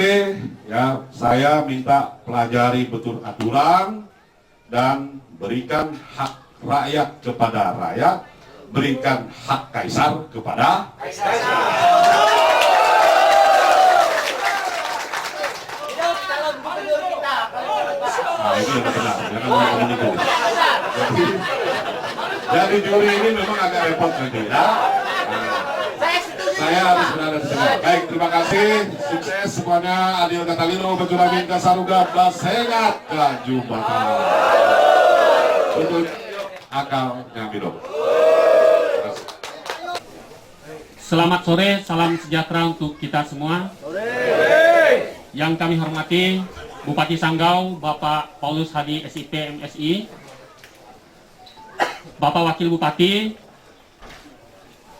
L: ya saya minta pelajari betul aturan dan berikan hak rakyat kepada rakyat, berikan hak kaisar kepada kaisar. Nah, ini yang benar, jangan ngomong itu. Jadi juri ini memang agak repot nanti, ya. Saya harus berada di sini. Baik, terima kasih, sukses semuanya. Adil Catalino, Bacuramin Kasaruga, Basengat, Kajubatan. Untuk akal Nyamido.
M: Selamat sore, salam sejahtera untuk kita semua. Yang kami hormati Bupati Sanggau, Bapak Paulus Hadi SIP MSI, Bapak Wakil Bupati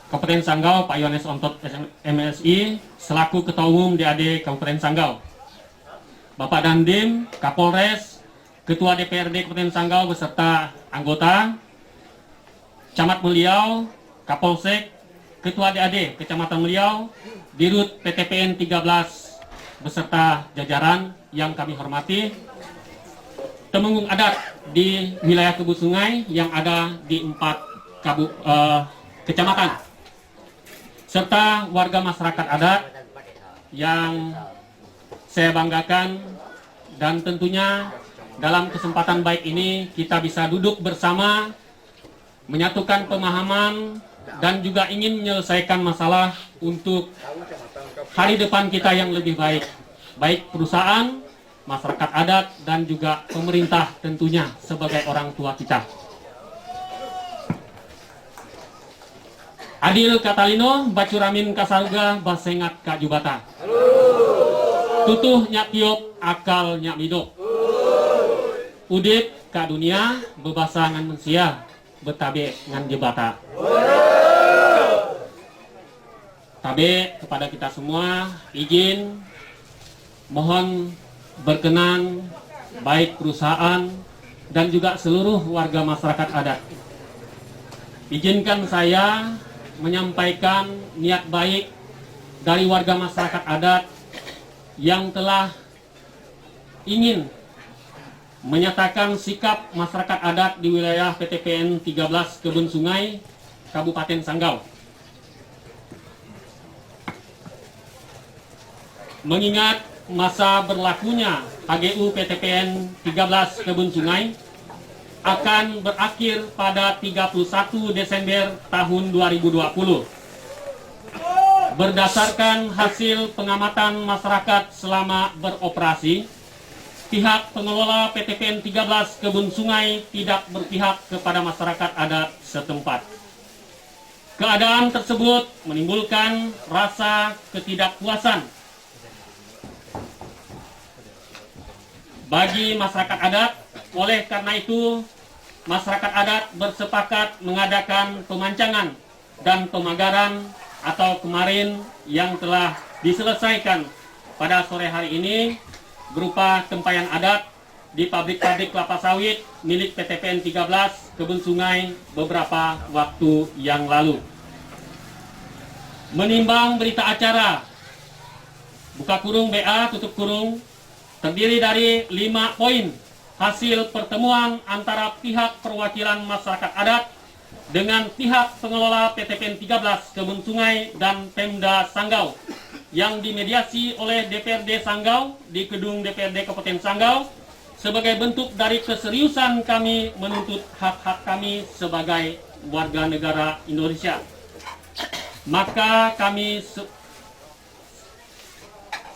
M: Kabupaten Sanggau, Pak Yohanes Ontot MSI, selaku Ketua Umum DAD Kabupaten Sanggau, Bapak Dandim, Kapolres, Ketua DPRD Kabupaten Sanggau beserta anggota, Camat Meliau, Kapolsek, Ketua DAD Kecamatan Meliau, Dirut PTPN 13 beserta jajaran yang kami hormati, temenggung adat di wilayah Kebun Sungai yang ada di 4 kecamatan, serta warga masyarakat adat yang saya banggakan. Dan tentunya dalam kesempatan baik ini kita bisa duduk bersama, menyatukan pemahaman dan juga ingin menyelesaikan masalah untuk hari depan kita yang lebih baik, baik perusahaan, masyarakat adat, dan juga pemerintah tentunya sebagai orang tua kita. Adil Catalino, Bacuramin Kasaruga, Basengat Kajubata. Tutuh Nyatiop, Akal Nyamido. Udip ka dunia, bebasa ngan mensia, betabe ngan jebata. Tabe kepada kita semua, izin mohon berkenan baik perusahaan dan juga seluruh warga masyarakat adat. Izinkan saya menyampaikan niat baik dari warga masyarakat adat yang telah ingin menyatakan sikap masyarakat adat di wilayah PTPN 13 Kebun Sungai, Kabupaten Sanggau. Mengingat masa berlakunya HGU PTPN 13 Kebun Sungai akan berakhir pada 31 Desember tahun 2020. Berdasarkan hasil pengamatan masyarakat selama beroperasi, pihak pengelola PTPN 13 Kebun Sungai tidak berpihak kepada masyarakat adat setempat. Keadaan tersebut menimbulkan rasa ketidakpuasan bagi masyarakat adat. Oleh karena itu, masyarakat adat bersepakat mengadakan pemancangan dan pemagaran atau kemarin yang telah diselesaikan pada sore hari ini berupa tempayan adat di pabrik-pabrik kelapa sawit milik PTPN 13 Kebun Sungai beberapa waktu yang lalu. menimbang berita acara buka kurung BA tutup kurung terdiri dari 5 poin hasil pertemuan antara pihak perwakilan masyarakat adat dengan pihak pengelola PTPN 13 Kebun Sungai dan Pemda Sanggau yang dimediasi oleh DPRD Sanggau di gedung DPRD Kabupaten Sanggau sebagai bentuk dari keseriusan kami menuntut hak-hak kami sebagai warga negara Indonesia. Maka kami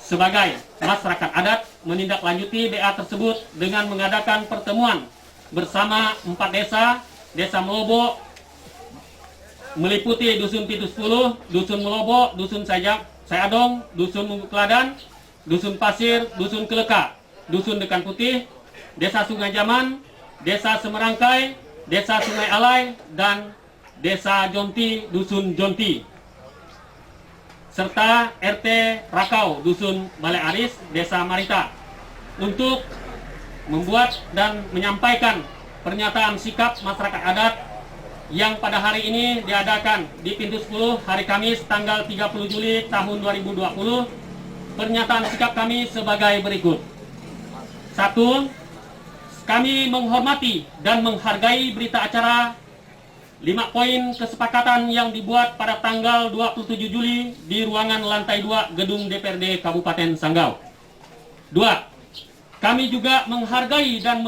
M: sebagai masyarakat adat menindaklanjuti BA tersebut dengan mengadakan pertemuan bersama 4 desa, Desa Melobo meliputi Dusun Pitu 10, Dusun Melobo, Dusun Sayadong, Dusun Munggu Keladan, Dusun Pasir, Dusun Keleka, Dusun Dekan Putih, Desa Sungai Jaman, Desa Semerangkai, Desa Sungai Alai, dan Desa Jonti, Dusun Jonti, serta RT Rakau, Dusun Balai Aris, Desa Marita, untuk membuat dan menyampaikan pernyataan sikap masyarakat adat yang pada hari ini diadakan di Pintu 10 hari Kamis tanggal 30 Juli tahun 2020. Pernyataan sikap kami sebagai berikut. 1. Kami menghormati dan menghargai berita acara 5 poin kesepakatan yang dibuat pada tanggal 27 Juli di ruangan lantai 2 gedung DPRD Kabupaten Sanggau. 2. Kami juga menghargai dan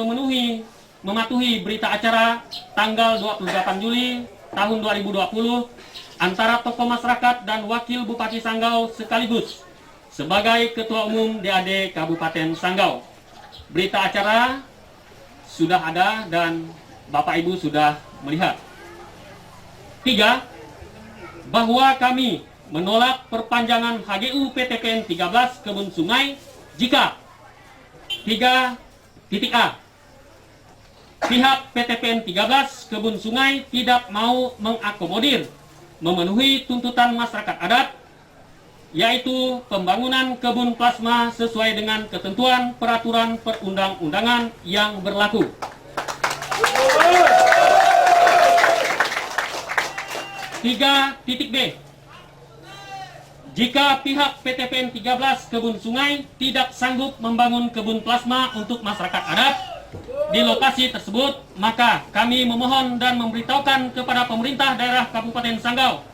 M: mematuhi berita acara tanggal 28 Juli tahun 2020 antara tokoh masyarakat dan Wakil Bupati Sanggau sekaligus sebagai Ketua Umum DAD Kabupaten Sanggau. Berita acara sudah ada dan Bapak Ibu sudah melihat. 3. Bahwa kami menolak perpanjangan HGU PTPN 13 Kebun Sungai jika 3.a. Pihak PTPN 13 Kebun Sungai tidak mau mengakomodir memenuhi tuntutan masyarakat adat, yaitu pembangunan kebun plasma sesuai dengan ketentuan peraturan perundang-undangan yang berlaku. 3.b. Jika pihak PTPN 13 Kebun Sungai tidak sanggup membangun kebun plasma untuk masyarakat adat di lokasi tersebut, maka kami memohon dan memberitahukan kepada pemerintah daerah Kabupaten Sanggau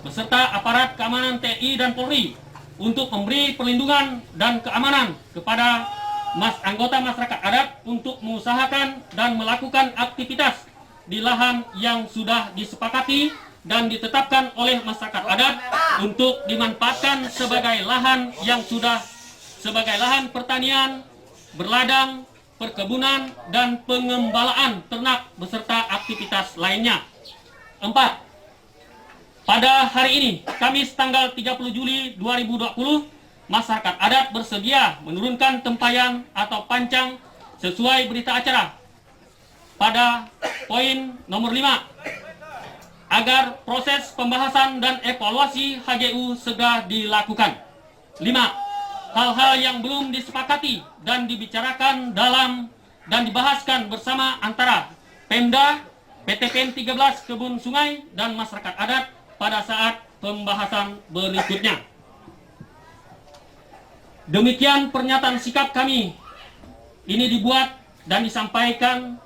M: beserta aparat keamanan TNI dan Polri untuk memberi perlindungan dan keamanan kepada anggota masyarakat adat untuk mengusahakan dan melakukan aktivitas di lahan yang sudah disepakati dan ditetapkan oleh masyarakat adat untuk dimanfaatkan sebagai lahan yang sudah sebagai lahan pertanian, berladang, perkebunan, dan pengembalaan ternak beserta aktivitas lainnya. 4. Pada hari ini, Kamis tanggal 30 Juli 2020, masyarakat adat bersedia menurunkan tempayan atau pancang sesuai berita acara. Pada poin nomor 5, agar proses pembahasan dan evaluasi HGU segera dilakukan. 5. Hal-hal yang belum disepakati dan dibicarakan dalam dan dibahaskan bersama antara Pemda, PTPN 13 Kebun Sungai, dan masyarakat adat pada saat pembahasan berikutnya. Demikian pernyataan sikap kami. Ini dibuat dan disampaikan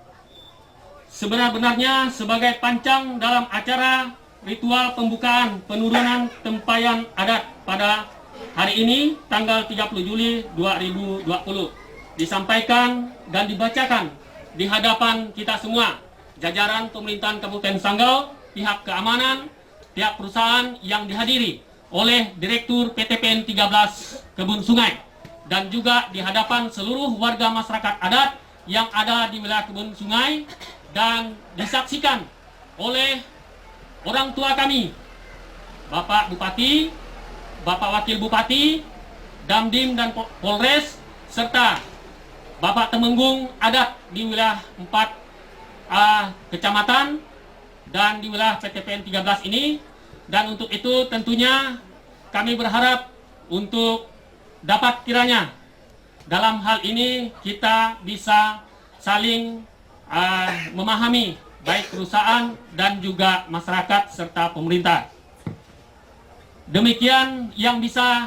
M: sebenar-benarnya sebagai pancang dalam acara ritual pembukaan penurunan tempayan adat pada hari ini tanggal 30 Juli 2020 disampaikan dan dibacakan di hadapan kita semua, jajaran pemerintahan Kabupaten Sanggau, pihak keamanan, pihak perusahaan yang dihadiri oleh Direktur PTPN 13 Kebun Sungai, dan juga di hadapan seluruh warga masyarakat adat yang ada di wilayah Kebun Sungai, dan disaksikan oleh orang tua kami, Bapak Bupati, Bapak Wakil Bupati, Damdim dan Polres, serta Bapak Temenggung adat di wilayah 4 kecamatan dan di wilayah PTPN 13 ini. Dan untuk itu tentunya kami berharap untuk dapat kiranya dalam hal ini kita bisa saling memahami baik perusahaan dan juga masyarakat serta pemerintah. Demikian yang bisa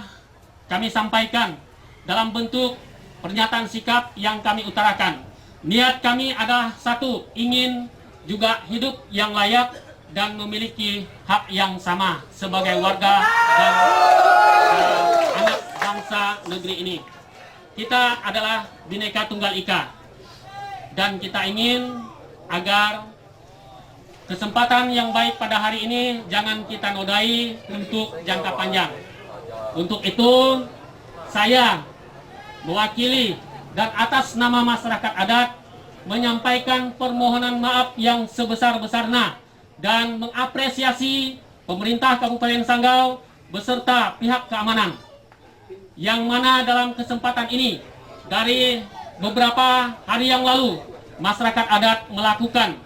M: kami sampaikan dalam bentuk pernyataan sikap yang kami utarakan. Niat kami adalah satu, ingin juga hidup yang layak dan memiliki hak yang sama sebagai warga dan anak bangsa negeri ini. Kita adalah Bhinneka Tunggal Ika dan kita ingin agar kesempatan yang baik pada hari ini jangan kita nodai untuk jangka panjang. Untuk itu saya mewakili dan atas nama masyarakat adat menyampaikan permohonan maaf yang sebesar-besarnya dan mengapresiasi pemerintah Kabupaten Sanggau beserta pihak keamanan yang mana dalam kesempatan ini dari beberapa hari yang lalu masyarakat adat melakukan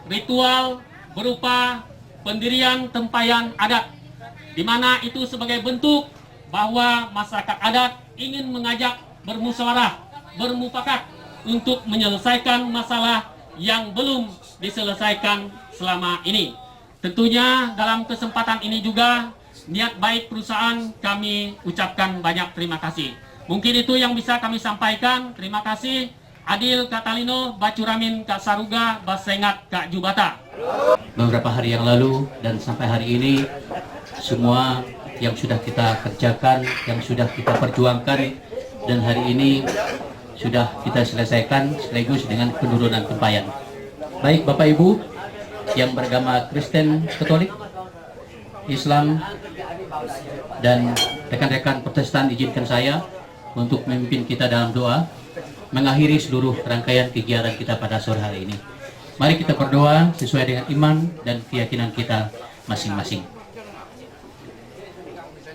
M: ritual berupa pendirian tempayan adat, di mana itu sebagai bentuk bahwa masyarakat adat ingin mengajak bermusyawarah, bermufakat untuk menyelesaikan masalah yang belum diselesaikan selama ini. Tentunya dalam kesempatan ini juga niat baik perusahaan kami ucapkan banyak terima kasih. Mungkin itu yang bisa kami sampaikan. Terima kasih. Adil Kak Talino, Bacuramin Kak Saruga, Basengat Kak Jubata.
I: Beberapa hari yang lalu dan sampai hari ini semua yang sudah kita kerjakan, yang sudah kita perjuangkan dan hari ini sudah kita selesaikan sekaligus dengan penurunan tempayan. Baik Bapak Ibu yang beragama Kristen, Katolik, Islam, dan rekan-rekan Protestan, izinkan saya untuk memimpin kita dalam doa mengakhiri seluruh rangkaian kegiatan kita pada sore hari ini. Mari kita berdoa sesuai dengan iman dan keyakinan kita masing-masing.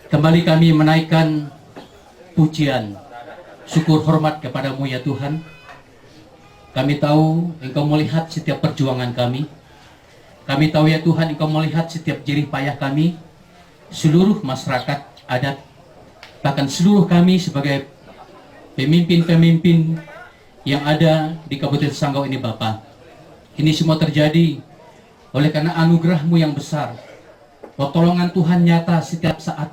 I: Kembali kami menaikkan pujian, syukur hormat kepadamu ya Tuhan. Kami tahu Engkau melihat setiap perjuangan kami. Kami tahu ya Tuhan Engkau melihat setiap jerih payah kami, seluruh masyarakat adat, bahkan seluruh kami sebagai pemimpin-pemimpin yang ada di Kabupaten Sanggau ini Bapa. Ini semua terjadi oleh karena anugerah-Mu yang besar. Pertolongan Tuhan nyata setiap saat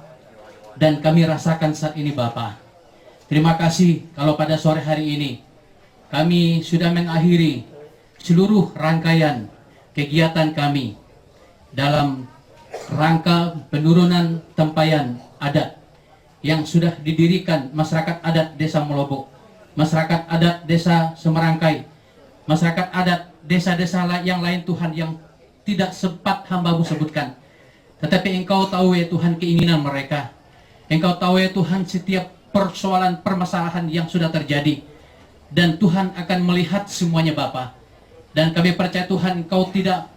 I: dan kami rasakan saat ini Bapa. Terima kasih kalau pada sore hari ini kami sudah mengakhiri seluruh rangkaian kegiatan kami dalam rangka penurunan tempayan adat yang sudah didirikan masyarakat adat Desa Melobok, masyarakat adat Desa Semerangkai, masyarakat adat desa-desa yang lain Tuhan yang tidak sempat hamba-Mu sebutkan. Tetapi Engkau tahu ya Tuhan keinginan mereka. Engkau tahu ya Tuhan setiap persoalan permasalahan yang sudah terjadi. Dan Tuhan akan melihat semuanya Bapa. Dan kami percaya Tuhan Engkau tidak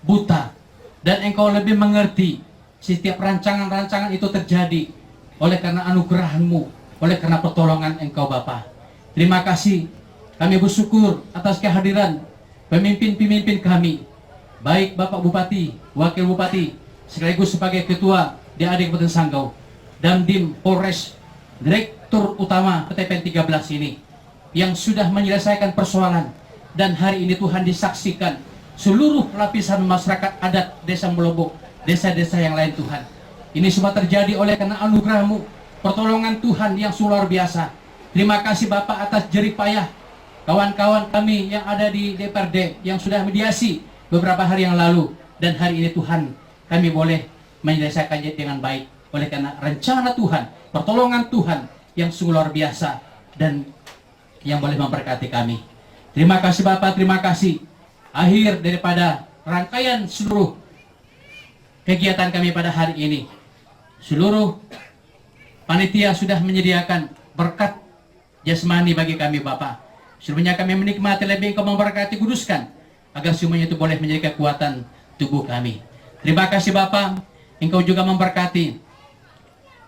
I: buta. Dan Engkau lebih mengerti setiap rancangan-rancangan itu terjadi oleh karena anugerah-Mu, oleh karena pertolongan Engkau Bapa. Terima kasih. Kami bersyukur atas kehadiran pemimpin-pemimpin kami, baik Bapak Bupati, Wakil Bupati, sekaligus sebagai Ketua DAD Kabupaten Sanggau, Dandim Polres, Direktur Utama PTPN 13 ini, yang sudah menyelesaikan persoalan, dan hari ini Tuhan disaksikan seluruh lapisan masyarakat adat Desa Melobok, desa-desa yang lain Tuhan. Ini semua terjadi oleh karena anugerah-Mu, pertolongan Tuhan yang luar biasa. Terima kasih Bapak atas jerih payah kawan-kawan kami yang ada di DPRD yang sudah mediasi beberapa hari yang lalu, dan hari ini Tuhan kami boleh menyelesaikannya dengan baik oleh karena rencana Tuhan, pertolongan Tuhan yang sungguh luar biasa dan yang boleh memberkati kami. Terima kasih Bapak, terima kasih. Akhir daripada rangkaian seluruh kegiatan kami pada hari ini, seluruh panitia sudah menyediakan berkat jasmani bagi kami Bapak. Sebelumnya kami menikmati, lebih Engkau memberkati, kuduskan agar semuanya itu boleh menjadi kekuatan tubuh kami. Terima kasih Bapak, Engkau juga memberkati.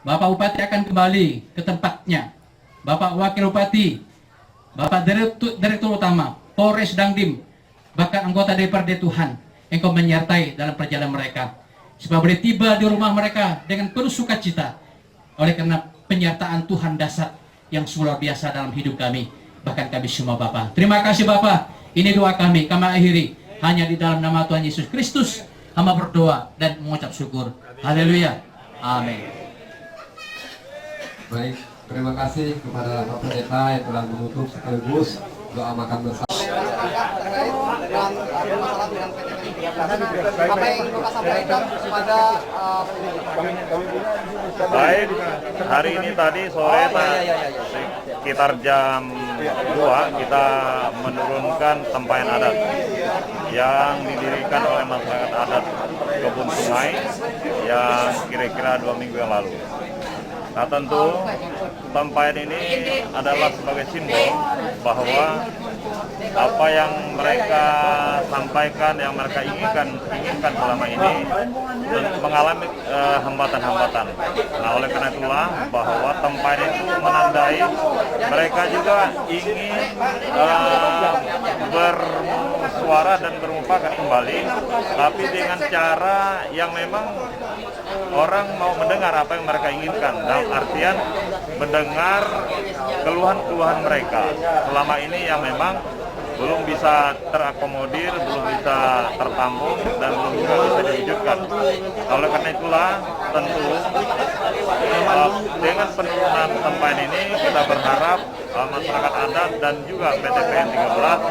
I: Bapak Bupati akan kembali ke tempatnya, Bapak Wakil Bupati, Bapak Direktur Utama, Polres Dandim, bahkan anggota DPRD Tuhan, Engkau menyertai dalam perjalanan mereka, supaya boleh tiba di rumah mereka dengan penuh sukacita, oleh karena penyertaan Tuhan dasar yang luar biasa dalam hidup kami, bahkan kami semua Bapak. Terima kasih Bapak, ini doa kami akhiri hanya di dalam nama Tuhan Yesus Kristus, hamba berdoa dan mengucap syukur. Haleluya. Amin.
G: Baik, terima kasih kepada Pak Pendeta yang telah menutup sekaligus doa makan bersama.
A: Apa yang Bapak sampaikan kepada
C: Baik, hari ini tadi sore sekitar jam 2 kita menurunkan tempayan adat yang didirikan oleh masyarakat adat Kebun Sungai yang kira-kira 2 minggu yang lalu. Nah tentu tempayan ini adalah sebagai simbol bahwa apa yang mereka sampaikan, yang mereka inginkan selama ini mengalami hambatan-hambatan. Nah oleh karena itulah bahwa tempayan itu menandai mereka juga ingin bersuara dan bermufakat kembali, tapi dengan cara yang memang orang mau mendengar apa yang mereka inginkan, dalam artian mendengar keluhan-keluhan mereka selama ini yang memang belum bisa terakomodir, belum bisa tertampung, dan belum juga bisa diwujudkan. Oleh karena itulah tentu dengan penurunan tempayan ini kita berharap masyarakat adat dan juga PTPN 13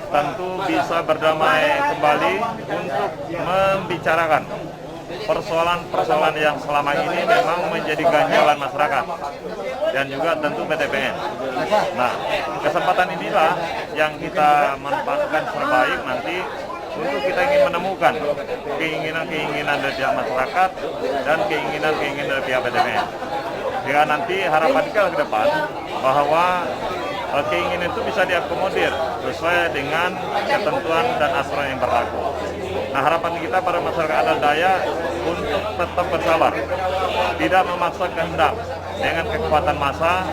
C: tentu bisa berdamai kembali untuk membicarakan persoalan-persoalan yang selama ini memang menjadi ganjalan masyarakat dan juga tentu PTPN. Nah, kesempatan inilah yang kita manfaatkan terbaik nanti untuk kita ingin menemukan keinginan-keinginan dari pihak masyarakat dan keinginan-keinginan dari pihak PTPN. Jika nanti harapan kita ke depan bahwa keinginan itu bisa diakomodir sesuai dengan ketentuan dan aturan yang berlaku. Nah harapan kita pada masyarakat adat Dayak untuk tetap bersabar, tidak memaksa kehendak dengan kekuatan massa,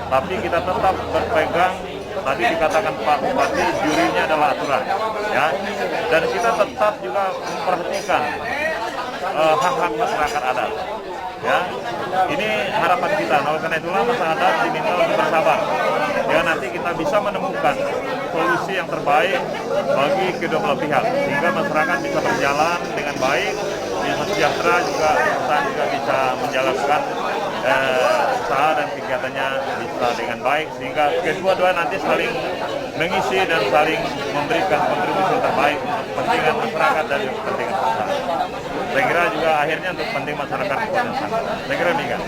C: tapi kita tetap berpegang. Tadi dikatakan Pak Bupati, jurinya adalah aturan, ya. Dan kita tetap juga memperhatikan hak-hak masyarakat adat. Ya, ini harapan kita. Oleh karena itulah masyarakat adat diminta untuk bersabar. Ya, nanti kita bisa menemukan solusi yang terbaik bagi kedua belah pihak, sehingga masyarakat bisa berjalan dengan baik, bisa sejahtera, juga bisa menjalankan usaha dan kegiatannya bisa dengan baik, sehingga kedua-dua nanti saling mengisi dan saling memberikan kontribusi terbaik untuk kepentingan masyarakat dan juga kepentingan usaha. Saya kira juga akhirnya untuk kepentingan masyarakat Kabupaten Sanggau. Saya kira demikian.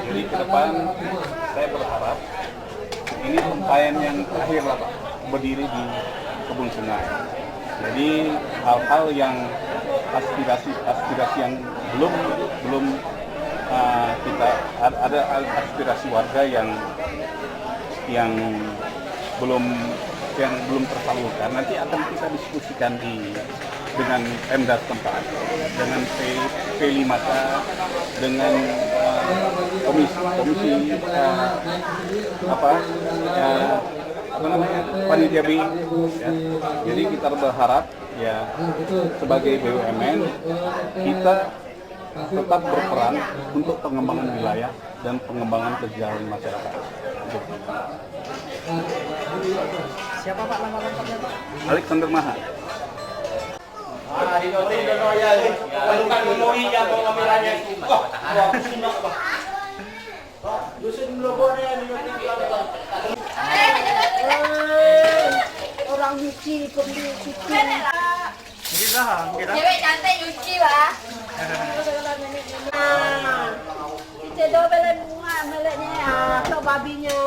J: Jadi ke depan saya berharap ini tempayan yang terakhir lah Pak, berdiri di Kebun Sungai. Jadi hal-hal yang aspirasi yang belum kita ada aspirasi warga yang belum tersalurkan, nanti akan kita diskusikan dengan Pemda setempat, dengan P5K, dengan komisi panitia B, ya. Jadi kita berharap ya sebagai BUMN kita tetap berperan untuk pengembangan wilayah dan pengembangan kesejahteraan masyarakat.
E: Siapa Pak nama lengkapnya Pak?
J: Alexander Maha.
N: Orang nyuci, pembeli cuci.
E: Cewek
N: cantik nyuci Pak. Kita dua bela bunga meleknya, atau babinya.